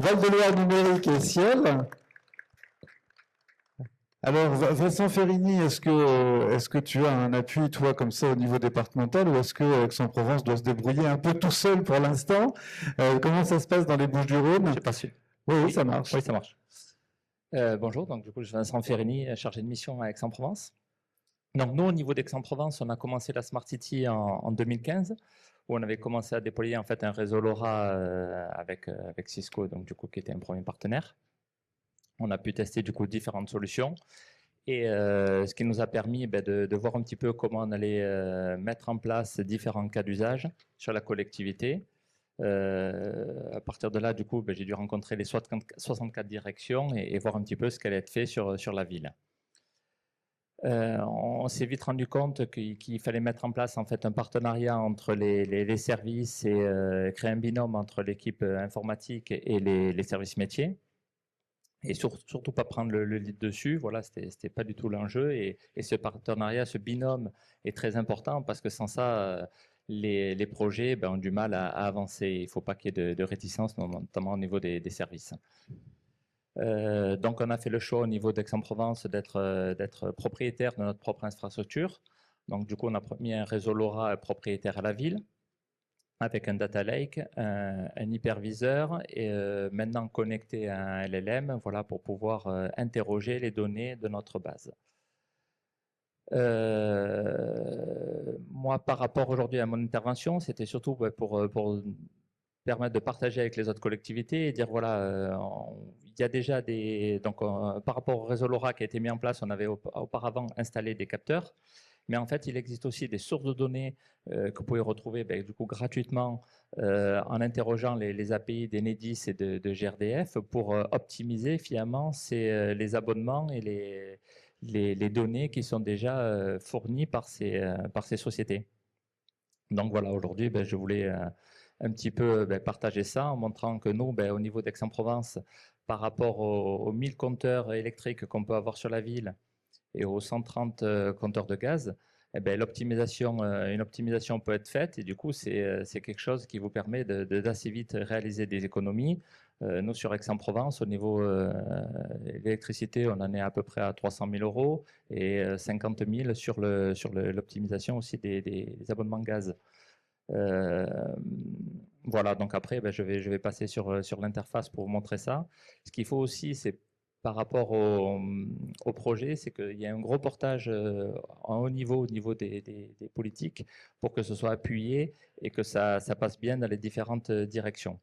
Val-de-Loire Numérique et Ciel. Alors, Vincent Ferrini, est-ce que tu as un appui, toi, comme ça, au niveau départemental, ou est-ce que Aix-en-Provence doit se débrouiller un peu tout seul pour l'instant? Comment ça se passe dans les Bouches-du-Rhône? J'ai pas su. Oui, ça marche. Oui, ça marche. Bonjour, donc du coup, je suis Vincent Ferrini, chargé de mission à Aix-en-Provence. Donc nous, au niveau d'Aix-en-Provence, on a commencé la Smart City en 2015, où on avait commencé à déployer en fait un réseau LoRa avec Cisco, donc du coup qui était un premier partenaire. On a pu tester du coup différentes solutions, et ce qui nous a permis de voir un petit peu comment on allait mettre en place différents cas d'usage sur la collectivité. À partir de là, du coup, j'ai dû rencontrer les 64 directions et voir un petit peu ce qui allait être fait sur la ville. On s'est vite rendu compte qu'il fallait mettre en place en fait un partenariat entre les services et créer un binôme entre l'équipe informatique et les services métiers, et surtout pas prendre le lead dessus. Voilà, c'était pas du tout l'enjeu, et ce partenariat, ce binôme est très important, parce que sans ça, les projets ont du mal à avancer. Il ne faut pas qu'il y ait de réticence, notamment au niveau des services. Donc on a fait le choix au niveau d'Aix-en-Provence d'être propriétaire de notre propre infrastructure. Donc du coup, on a mis un réseau LoRa propriétaire à la ville, avec un data lake, un hyperviseur, et maintenant connecté à un LLM, voilà, pour pouvoir interroger les données de notre base. Moi, par rapport aujourd'hui à mon intervention, c'était surtout pour permettre de partager avec les autres collectivités et dire voilà, il y a déjà donc par rapport au réseau LoRa qui a été mis en place, on avait auparavant installé des capteurs, mais en fait il existe aussi des sources de données que vous pouvez retrouver du coup gratuitement en interrogeant les API d'Enedis et de GRDF pour optimiser finalement les abonnements et les données qui sont déjà fournies par ces sociétés. Donc voilà, aujourd'hui je voulais un petit peu partager ça en montrant que nous, au niveau d'Aix-en-Provence, par rapport aux 1000 compteurs électriques qu'on peut avoir sur la ville et aux 130 compteurs de gaz, une optimisation peut être faite et du coup, c'est quelque chose qui vous permet d'assez vite réaliser des économies. Nous, sur Aix-en-Provence, au niveau de l'électricité, on en est à peu près à 300 000 euros et 50 000 sur l'optimisation aussi des abonnements gaz. Voilà, donc après, je vais passer sur l'interface pour vous montrer ça. Ce qu'il faut aussi, c'est par rapport au projet, c'est qu'il y a un gros portage en haut niveau, au niveau des politiques, pour que ce soit appuyé et que ça passe bien dans les différentes directions.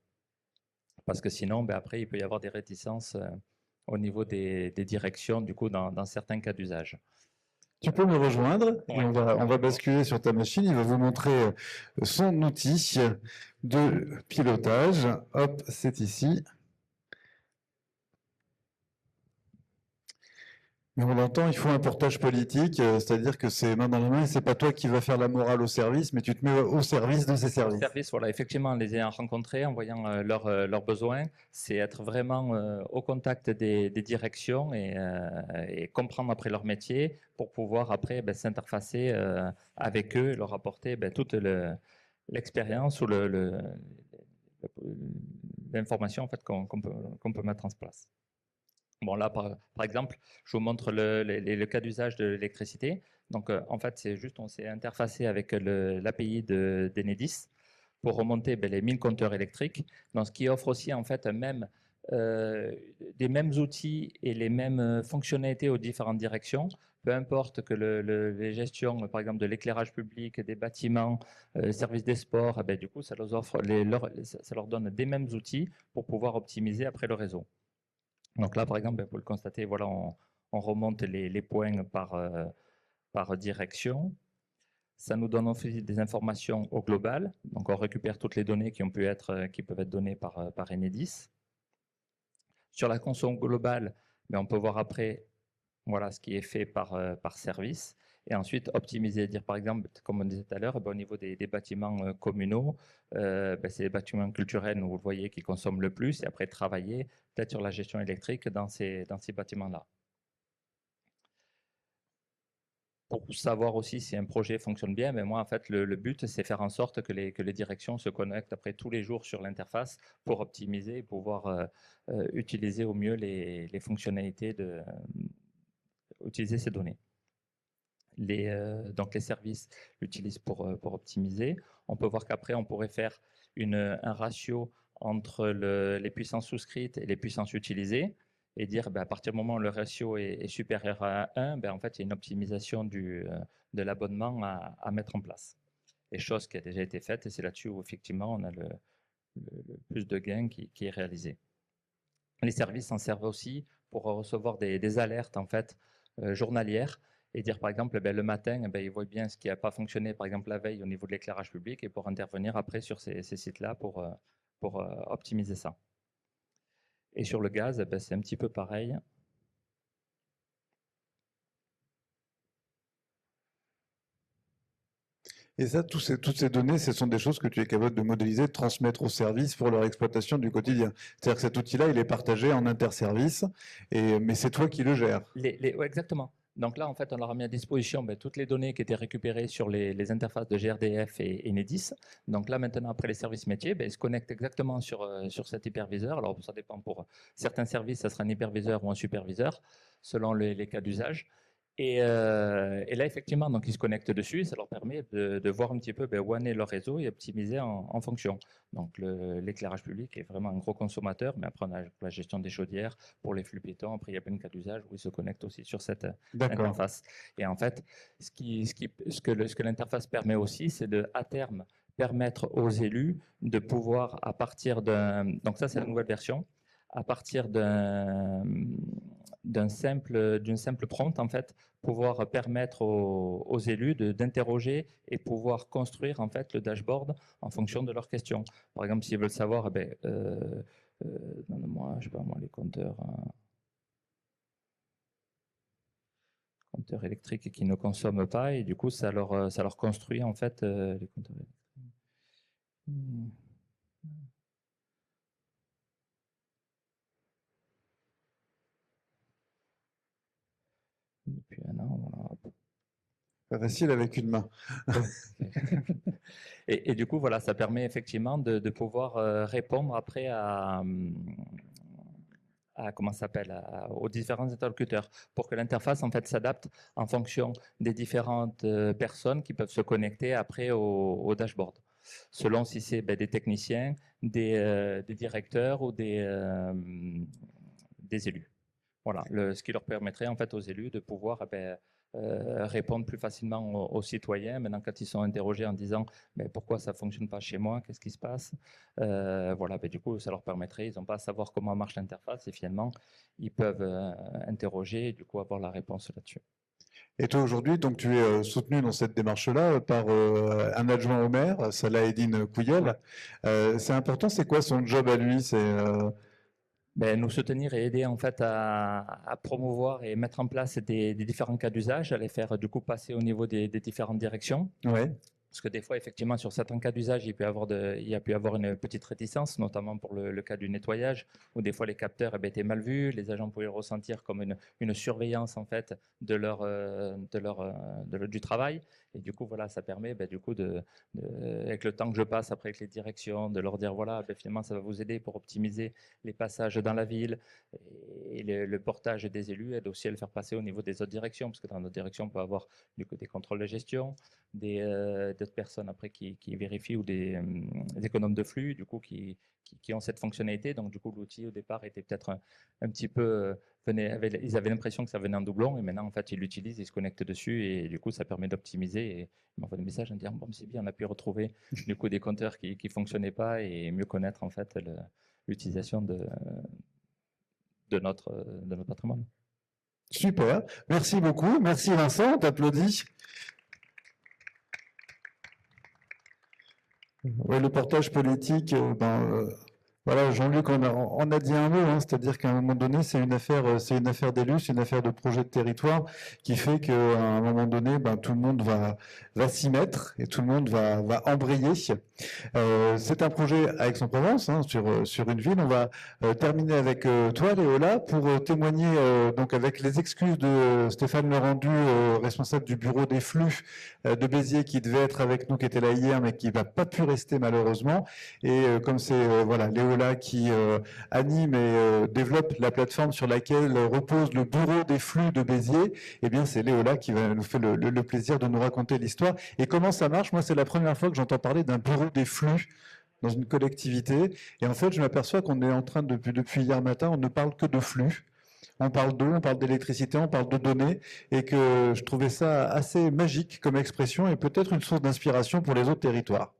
Parce que sinon, après, il peut y avoir des réticences au niveau des directions, du coup, dans certains cas d'usage. Tu peux me rejoindre et Ouais. on va basculer sur ta machine. Il va vous montrer son outil de pilotage. Hop, c'est ici. Mais on l'entend, il faut un portage politique, c'est-à-dire que c'est main dans la main et c'est pas toi qui vas faire la morale au service, mais tu te mets au service de ces services. Service, voilà, effectivement, les ayant rencontrés, en voyant leurs besoins, c'est être vraiment au contact des directions et comprendre après leur métier pour pouvoir après s'interfacer avec eux, leur apporter toute l'expérience ou l'information en fait, qu'on peut mettre en place. Bon, là, par exemple, je vous montre le cas d'usage de l'électricité. Donc, en fait, c'est juste, on s'est interfacé avec l'API d'Enedis pour remonter les 1000 compteurs électriques, donc, ce qui offre aussi, en fait, des mêmes outils et les mêmes fonctionnalités aux différentes directions. Peu importe que les gestions, par exemple, de l'éclairage public, des bâtiments, services des sports, du coup, ça leur donne des mêmes outils pour pouvoir optimiser après le réseau. Donc là, par exemple, vous le constatez, voilà, on remonte les points par direction. Ça nous donne aussi des informations au global. Donc on récupère toutes les données qui peuvent être données par Enedis. Sur la consommation globale, on peut voir après voilà, ce qui est fait par service. Et ensuite, optimiser, dire par exemple, comme on disait tout à l'heure, au niveau des bâtiments communaux, c'est les bâtiments culturels, vous le voyez, qui consomment le plus, et après travailler peut-être sur la gestion électrique dans ces bâtiments-là. Pour savoir aussi si un projet fonctionne bien, mais moi, en fait, le but, c'est faire en sorte que les directions se connectent après tous les jours sur l'interface pour optimiser et pouvoir utiliser au mieux les fonctionnalités utiliser ces données. Donc les services l'utilisent pour optimiser. On peut voir qu'après, on pourrait faire un ratio entre les puissances souscrites et les puissances utilisées et dire à partir du moment où le ratio est supérieur à 1, en fait, il y a une optimisation de l'abonnement à mettre en place. Et chose qui a déjà été faite, et c'est là-dessus où effectivement on a le plus de gains qui est réalisé. Les services s'en servent aussi pour recevoir des alertes en fait, journalières et dire par exemple le matin, ils voient bien ce qui n'a pas fonctionné par exemple la veille au niveau de l'éclairage public et pour intervenir après sur ces sites-là pour optimiser ça. Et sur le gaz, c'est un petit peu pareil. Et ça, toutes ces données, ce sont des choses que tu es capable de modéliser, de transmettre aux services pour leur exploitation du quotidien. C'est-à-dire que cet outil-là, il est partagé en interservices, mais c'est toi qui le gères. Ouais, exactement. Donc là, en fait, on leur a mis à disposition toutes les données qui étaient récupérées sur les interfaces de GRDF et Enedis. Donc là, maintenant, après les services métiers, ils se connectent exactement sur cet hyperviseur. Alors, ça dépend pour certains services, ça sera un hyperviseur ou un superviseur, selon les cas d'usage. Et là, effectivement, donc, ils se connectent dessus et ça leur permet de voir un petit peu où en est leur réseau et optimiser en fonction. Donc, l'éclairage public est vraiment un gros consommateur, mais après, on a la gestion des chaudières pour les flux piétons. Après, il y a plein de cas d'usage où ils se connectent aussi sur cette interface. Et en fait, ce que l'interface permet aussi, c'est à terme permettre aux élus de pouvoir, à partir donc ça, c'est la nouvelle version, à partir d'une simple prompt, en fait, pouvoir permettre aux élus d'interroger et pouvoir construire en fait le dashboard en fonction de leurs questions. Par exemple, s'ils veulent savoir, donne-moi, je sais pas moi, les compteurs électriques qui ne consomment pas, et du coup, ça leur construit en fait les compteurs électriques. depuis un an. Voilà, hop. Pas facile avec une main. Et du coup, voilà, ça permet effectivement de pouvoir répondre après comment ça s'appelle, aux différents interlocuteurs pour que l'interface en fait s'adapte en fonction des différentes personnes qui peuvent se connecter après au dashboard, selon si c'est des techniciens, des directeurs ou des élus. Voilà, ce qui leur permettrait en fait aux élus de pouvoir répondre plus facilement aux citoyens. Maintenant, quand ils sont interrogés en disant pourquoi ça ne fonctionne pas chez moi, qu'est-ce qui se passe, voilà, du coup, ça leur permettrait, ils n'ont pas à savoir comment marche l'interface et finalement, ils peuvent interroger et du coup avoir la réponse là-dessus. Et toi aujourd'hui, donc tu es soutenu dans cette démarche-là par un adjoint au maire, Salah-Eddine Kouyel. C'est important, c'est quoi son job à lui? Nous soutenir et aider en fait à promouvoir et mettre en place des différents cas d'usage, à les faire du coup passer au niveau des différentes directions. Ouais. Parce que des fois, effectivement, sur certains cas d'usage, il y a pu avoir une petite réticence, notamment pour le cas du nettoyage, où des fois les capteurs étaient mal vus, les agents pouvaient le ressentir comme une surveillance en fait du travail. Et du coup, voilà, ça permet du coup avec le temps que je passe après avec les directions, de leur dire voilà, finalement, ça va vous aider pour optimiser les passages dans la ville et le portage des élus aide aussi à le faire passer au niveau des autres directions, parce que dans notre direction, on peut avoir du coup des contrôles de gestion, d'autres personnes après qui vérifient ou des économes de flux du coup qui ont cette fonctionnalité. Donc du coup l'outil au départ était peut-être un petit peu ils avaient l'impression que ça venait en doublon et maintenant en fait ils l'utilisent, ils se connectent dessus et du coup ça permet d'optimiser et ils m'envoient des messages en disant bon c'est bien, on a pu retrouver du coup des compteurs qui fonctionnaient pas et mieux connaître en fait l'utilisation de notre patrimoine. Super, merci beaucoup, merci Vincent, on t'applaudit. Oui, le portage politique, voilà, Jean-Luc on a dit un mot, hein, c'est-à-dire qu'à un moment donné, c'est une affaire d'élus, c'est une affaire de projet de territoire qui fait qu'à un moment donné, tout le monde va s'y mettre et tout le monde va embrayer. C'est un projet à Aix-en-Provence, hein, sur une ville. On va terminer avec toi, Léola, pour témoigner donc avec les excuses de Stéphane Lerendu, responsable du bureau des flux de Béziers, qui devait être avec nous, qui était là hier, mais qui n'a pas pu rester malheureusement. Et comme c'est voilà, Léola qui anime et développe la plateforme sur laquelle repose le bureau des flux de Béziers, eh bien c'est Léola qui va nous faire le plaisir de nous raconter l'histoire. Et comment ça marche? Moi, c'est la première fois que j'entends parler d'un bureau des flux dans une collectivité. Et en fait, je m'aperçois qu'on est en train, depuis hier matin, on ne parle que de flux. On parle d'eau, on parle d'électricité, on parle de données, et que je trouvais ça assez magique comme expression et peut-être une source d'inspiration pour les autres territoires.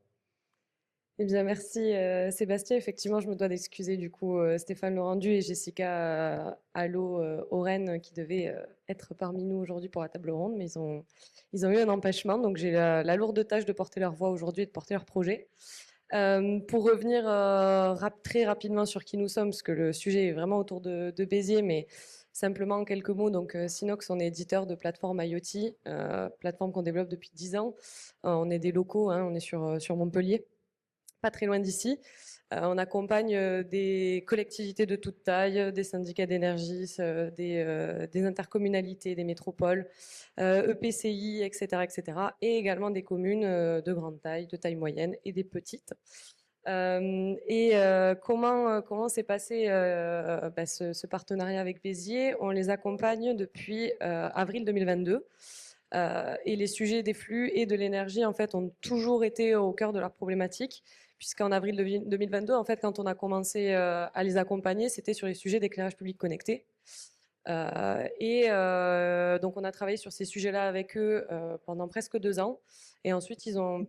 Eh bien, merci Sébastien. Effectivement, je me dois d'excuser du coup Stéphane Lerendu et Jessica Allo-Oren qui devaient être parmi nous aujourd'hui pour la table ronde, mais ils ont eu un empêchement. Donc, j'ai la lourde tâche de porter leur voix aujourd'hui et de porter leur projet. Pour revenir très rapidement sur qui nous sommes, parce que le sujet est vraiment autour de Béziers, mais simplement en quelques mots. Donc, Synox, on est éditeur de plateforme IoT, plateforme qu'on développe depuis 10 ans. On est des locaux, hein, on est sur Montpellier, pas très loin d'ici. On accompagne des collectivités de toute taille, des syndicats d'énergie, des intercommunalités, des métropoles, EPCI, etc., etc. Et également des communes de grande taille, de taille moyenne et des petites. Comment s'est passé ce partenariat avec Béziers? On les accompagne depuis avril 2022. Et les sujets des flux et de l'énergie, en fait, ont toujours été au cœur de leur problématique, puisqu'en avril 2022, en fait, quand on a commencé à les accompagner, c'était sur les sujets d'éclairage public connecté. Donc, on a travaillé sur ces sujets-là avec eux pendant presque 2 ans. Et ensuite, ils ont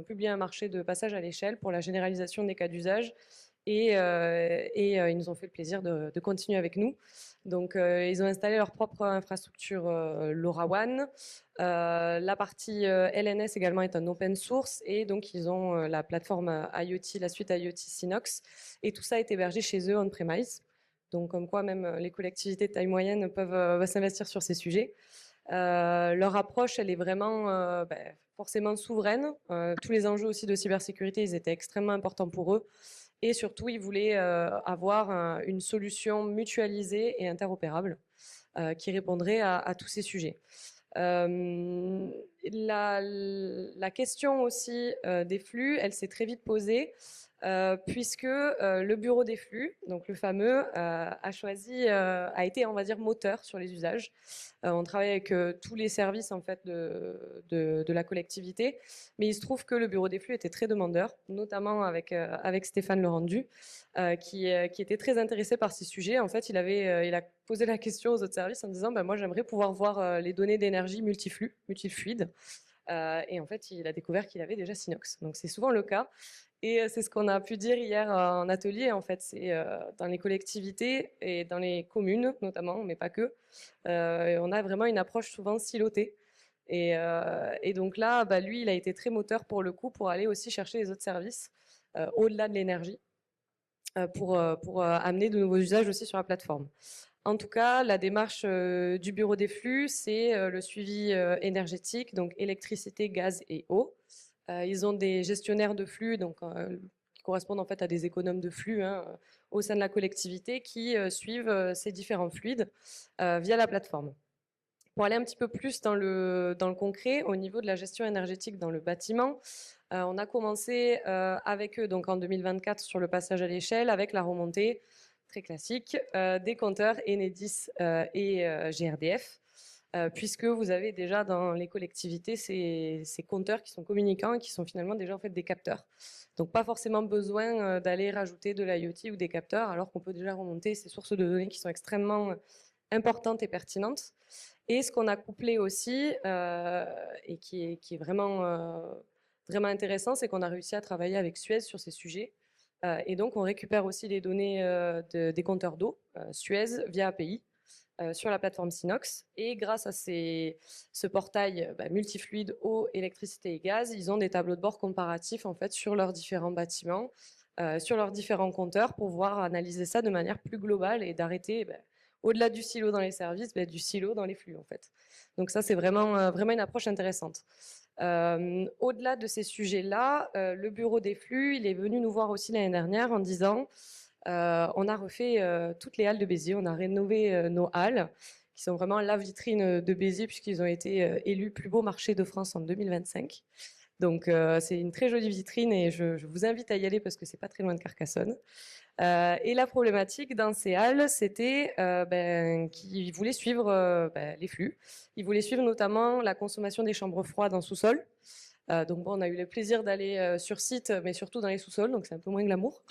publié un marché de passage à l'échelle pour la généralisation des cas d'usage. Et ils nous ont fait le plaisir de continuer avec nous. Donc, ils ont installé leur propre infrastructure LoRaWAN. La partie LNS également est un open source. Et donc, ils ont la plateforme IoT, la suite IoT Synox. Et tout ça est hébergé chez eux on-premise. Donc, comme quoi, même les collectivités de taille moyenne peuvent s'investir sur ces sujets. Leur approche, elle est vraiment forcément souveraine. Tous les enjeux aussi de cybersécurité, ils étaient extrêmement importants pour eux. Et surtout, ils voulaient avoir une solution mutualisée et interopérable qui répondrait à tous ces sujets. La question aussi des flux, elle s'est très vite posée puisque le bureau des flux, donc le fameux, a été, on va dire, moteur sur les usages. On travaille avec tous les services en fait de la collectivité, mais il se trouve que le bureau des flux était très demandeur, notamment avec Stéphane Lerendu, qui était très intéressé par ces sujets. En fait, il a posé la question aux autres services en disant moi j'aimerais pouvoir voir les données d'énergie multifluides. Et en fait, il a découvert qu'il avait déjà Synox. Donc c'est souvent le cas. Et c'est ce qu'on a pu dire hier en atelier. En fait, c'est dans les collectivités et dans les communes notamment, mais pas que. On a vraiment une approche souvent silotée. Et donc là, lui, il a été très moteur pour le coup pour aller aussi chercher les autres services au-delà de l'énergie pour amener de nouveaux usages aussi sur la plateforme. En tout cas, la démarche du bureau des flux, c'est le suivi énergétique, donc électricité, gaz et eau. Ils ont des gestionnaires de flux, donc qui correspondent en fait à des économes de flux au sein de la collectivité, qui suivent ces différents fluides via la plateforme. Pour aller un petit peu plus dans le concret, au niveau de la gestion énergétique dans le bâtiment, on a commencé avec eux donc en 2024 sur le passage à l'échelle, avec la remontée très classique des compteurs Enedis et GRDF. Puisque vous avez déjà dans les collectivités ces compteurs qui sont communicants et qui sont finalement déjà en fait des capteurs. Donc pas forcément besoin d'aller rajouter de l'IoT ou des capteurs, alors qu'on peut déjà remonter ces sources de données qui sont extrêmement importantes et pertinentes. Et ce qu'on a couplé aussi, et qui est vraiment, vraiment intéressant, c'est qu'on a réussi à travailler avec Suez sur ces sujets. Et donc on récupère aussi les données des compteurs d'eau, Suez via API, sur la plateforme Synox. Et grâce à ce portail multifluide eau, électricité et gaz, ils ont des tableaux de bord comparatifs en fait sur leurs différents bâtiments, sur leurs différents compteurs, pour pouvoir analyser ça de manière plus globale et d'arrêter, au-delà du silo dans les services, du silo dans les flux en fait. Donc ça, c'est vraiment, vraiment une approche intéressante. Au-delà de ces sujets-là, le bureau des flux, il est venu nous voir aussi l'année dernière en disant on a refait toutes les halles de Béziers, on a rénové nos halles, qui sont vraiment la vitrine de Béziers, puisqu'ils ont été élus plus beau marché de France en 2025. Donc c'est une très jolie vitrine et je vous invite à y aller parce que c'est pas très loin de Carcassonne. Et la problématique dans ces halles, c'était qu'ils voulaient suivre les flux. Ils voulaient suivre notamment la consommation des chambres froides en sous-sol. Donc bon, on a eu le plaisir d'aller sur site, mais surtout dans les sous-sols, donc c'est un peu moins glamour.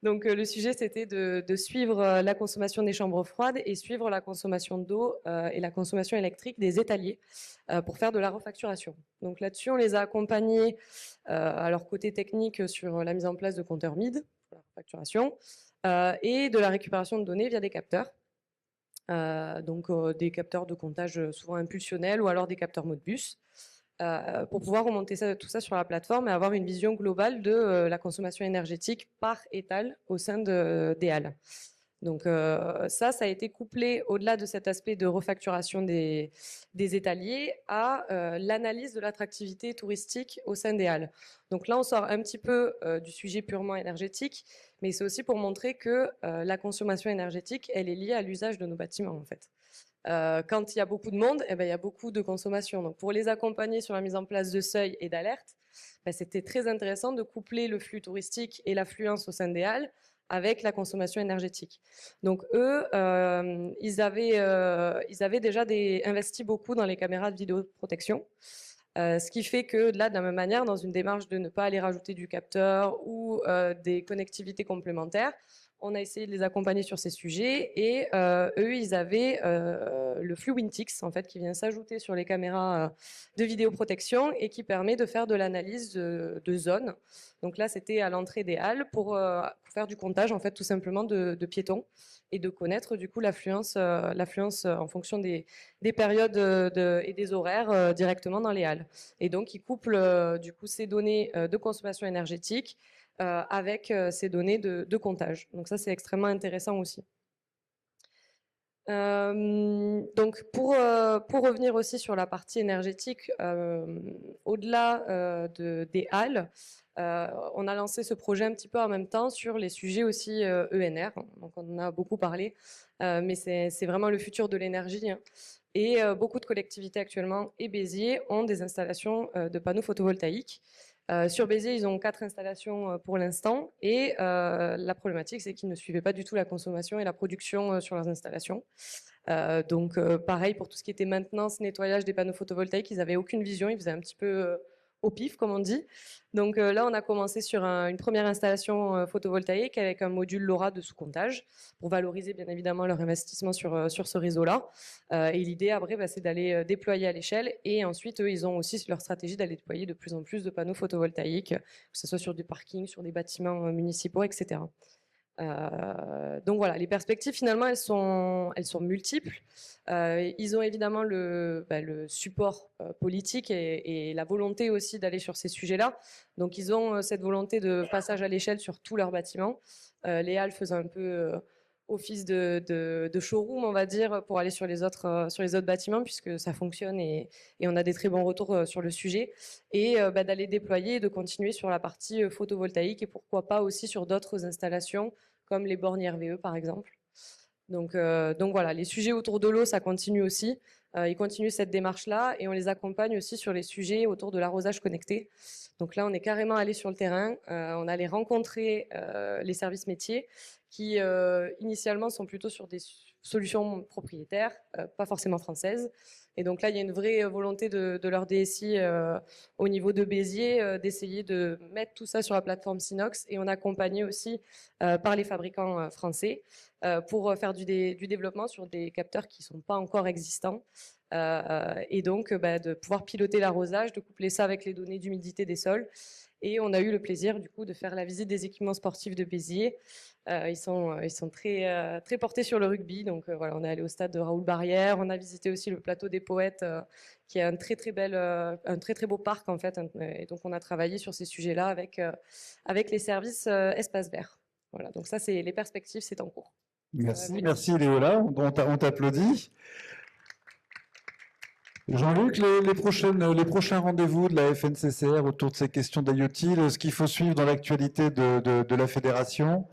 Donc le sujet, c'était de suivre la consommation des chambres froides et suivre la consommation d'eau et la consommation électrique des étaliers pour faire de la refacturation. Donc là-dessus, on les a accompagnés à leur côté technique sur la mise en place de compteurs MID pour la refacturation et de la récupération de données via des capteurs. Donc des capteurs de comptage souvent impulsionnels ou alors des capteurs Modbus. Pour pouvoir remonter tout ça sur la plateforme et avoir une vision globale de la consommation énergétique par étal au sein des halles. Donc ça a été couplé au-delà de cet aspect de refacturation des étaliers à l'analyse de l'attractivité touristique au sein des halles. Donc là, on sort un petit peu du sujet purement énergétique, mais c'est aussi pour montrer que la consommation énergétique, elle est liée à l'usage de nos bâtiments en fait. Quand il y a beaucoup de monde, il y a beaucoup de consommation. Donc pour les accompagner sur la mise en place de seuils et d'alertes, c'était très intéressant de coupler le flux touristique et l'affluence au sein des halles avec la consommation énergétique. Donc eux, ils avaient déjà investi beaucoup dans les caméras de vidéoprotection. Ce qui fait que là, de la même manière, dans une démarche de ne pas aller rajouter du capteur ou des connectivités complémentaires, on a essayé de les accompagner sur ces sujets et eux, ils avaient le flux Wintix en fait, qui vient s'ajouter sur les caméras de vidéoprotection et qui permet de faire de l'analyse de zones. Donc là, c'était à l'entrée des halles pour faire du comptage en fait, tout simplement de piétons et de connaître du coup l'affluence en fonction des périodes et des horaires directement dans les halles. Et donc, ils couplent du coup ces données de consommation énergétique avec ces données de comptage. Donc ça, c'est extrêmement intéressant aussi. Donc pour revenir aussi sur la partie énergétique, au-delà des halles, on a lancé ce projet un petit peu en même temps sur les sujets aussi ENR. Donc on en a beaucoup parlé, mais c'est vraiment le futur de l'énergie, hein. Et beaucoup de collectivités actuellement et Béziers ont des installations de panneaux photovoltaïques. Sur Béziers, ils ont 4 installations pour l'instant et la problématique, c'est qu'ils ne suivaient pas du tout la consommation et la production sur leurs installations. Donc pareil pour tout ce qui était maintenance, nettoyage des panneaux photovoltaïques, ils n'avaient aucune vision, ils faisaient un petit peu au pif, comme on dit. Donc là, on a commencé sur une première installation photovoltaïque avec un module LoRa de sous-comptage pour valoriser bien évidemment leur investissement sur ce réseau-là. Et l'idée après, c'est d'aller déployer à l'échelle. Et ensuite, eux, ils ont aussi leur stratégie d'aller déployer de plus en plus de panneaux photovoltaïques, que ce soit sur des parkings, sur des bâtiments municipaux, etc. Donc voilà, les perspectives finalement elles sont multiples. Ils ont évidemment le support politique et la volonté aussi d'aller sur ces sujets-là. Donc ils ont cette volonté de passage à l'échelle sur tous leurs bâtiments. Les halles faisant un peu office de showroom, on va dire, pour aller sur les autres bâtiments puisque ça fonctionne et on a des très bons retours sur le sujet. Et d'aller déployer et de continuer sur la partie photovoltaïque et pourquoi pas aussi sur d'autres installations comme les bornes RVE par exemple. Donc voilà, les sujets autour de l'eau, ça continue aussi. Ils continuent cette démarche-là et on les accompagne aussi sur les sujets autour de l'arrosage connecté. Donc là, on est carrément allé sur le terrain, on allait rencontrer les services métiers qui initialement sont plutôt sur des solutions propriétaires, pas forcément françaises. Et donc là, il y a une vraie volonté de leur DSI au niveau de Béziers d'essayer de mettre tout ça sur la plateforme Synox et on accompagne aussi par les fabricants français pour faire du développement sur des capteurs qui ne sont pas encore existants et donc de pouvoir piloter l'arrosage, de coupler ça avec les données d'humidité des sols. Et on a eu le plaisir du coup de faire la visite des équipements sportifs de Béziers. Ils sont très portés sur le rugby. Donc voilà, on est allé au stade de Raoul Barrière. On a visité aussi le plateau des Poètes, qui est un très très beau parc en fait. Et donc on a travaillé sur ces sujets-là avec les services espace vert. Voilà, donc ça c'est les perspectives, c'est en cours. Merci Léola, on t'applaudit. Jean-Luc, les prochains rendez-vous de la FNCCR autour de ces questions d'IoT, ce qu'il faut suivre dans l'actualité de la fédération?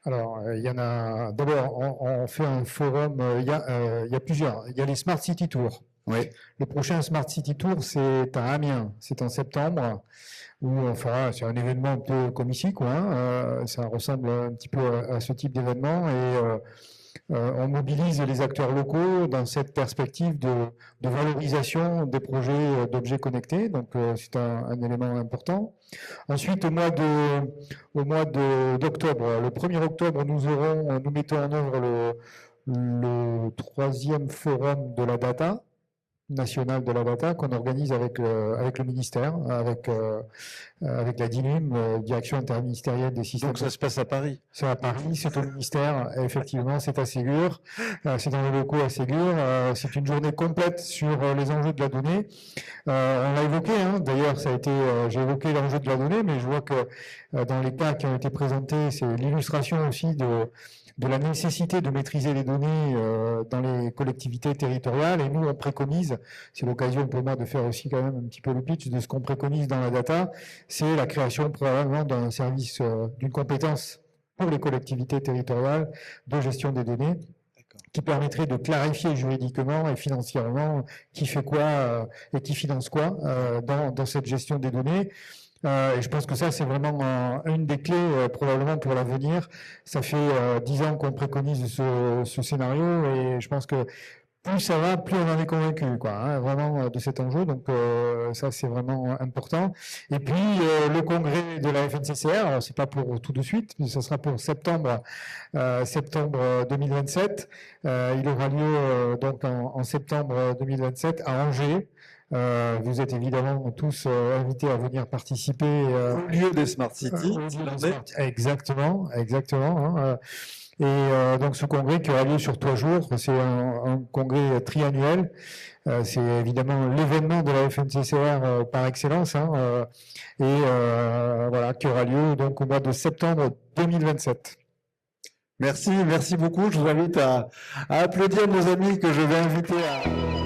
Alors, il y en a. D'abord, on fait un forum. Il y a plusieurs. Il y a les Smart City Tours. Oui. Le prochain Smart City Tour, c'est à Amiens. C'est en septembre. Où on fera. C'est un événement un peu comme ici, quoi. Hein. Ça ressemble un petit peu à ce type d'événement et on mobilise les acteurs locaux dans cette perspective de valorisation des projets d'objets connectés. Donc, c'est un élément important. Ensuite, au mois d'octobre, le 1er octobre, nous mettons en œuvre le 3e forum de la data, national de la data, qu'on organise avec le ministère, avec la DINUM, Direction interministérielle des systèmes. Donc ça se passe à Paris? C'est à Paris, c'est au ministère, effectivement, c'est à Ségur, c'est dans les locaux à Ségur, c'est une journée complète sur les enjeux de la donnée. On l'a évoqué, hein, d'ailleurs, j'ai évoqué l'enjeu de la donnée, mais je vois que dans les cas qui ont été présentés, c'est l'illustration aussi de la nécessité de maîtriser les données dans les collectivités territoriales. Et nous, on préconise, c'est l'occasion pour moi de faire aussi quand même un petit peu le pitch de ce qu'on préconise dans la data, c'est la création probablement d'un service, d'une compétence pour les collectivités territoriales de gestion des données, qui permettrait de clarifier juridiquement et financièrement qui fait quoi et qui finance quoi dans cette gestion des données. Et je pense que ça, c'est vraiment une des clés probablement pour l'avenir. Ça fait 10 ans qu'on préconise ce scénario et je pense que plus ça va, plus on en est convaincu, quoi, hein, vraiment de cet enjeu. Donc ça, c'est vraiment important. Et puis le congrès de la FNCCR, alors c'est pas pour tout de suite, mais ça sera pour septembre 2027. Il aura lieu donc en septembre 2027 à Angers. Vous êtes évidemment tous invités à venir participer au lieu des Smart City. Exactement. Hein, et donc ce congrès qui aura lieu sur 3 jours, c'est un congrès triannuel. C'est évidemment l'événement de la FNCCR par excellence, hein, et voilà, qui aura lieu donc au mois de septembre 2027. Merci beaucoup. Je vous invite à applaudir nos amis que je vais inviter à...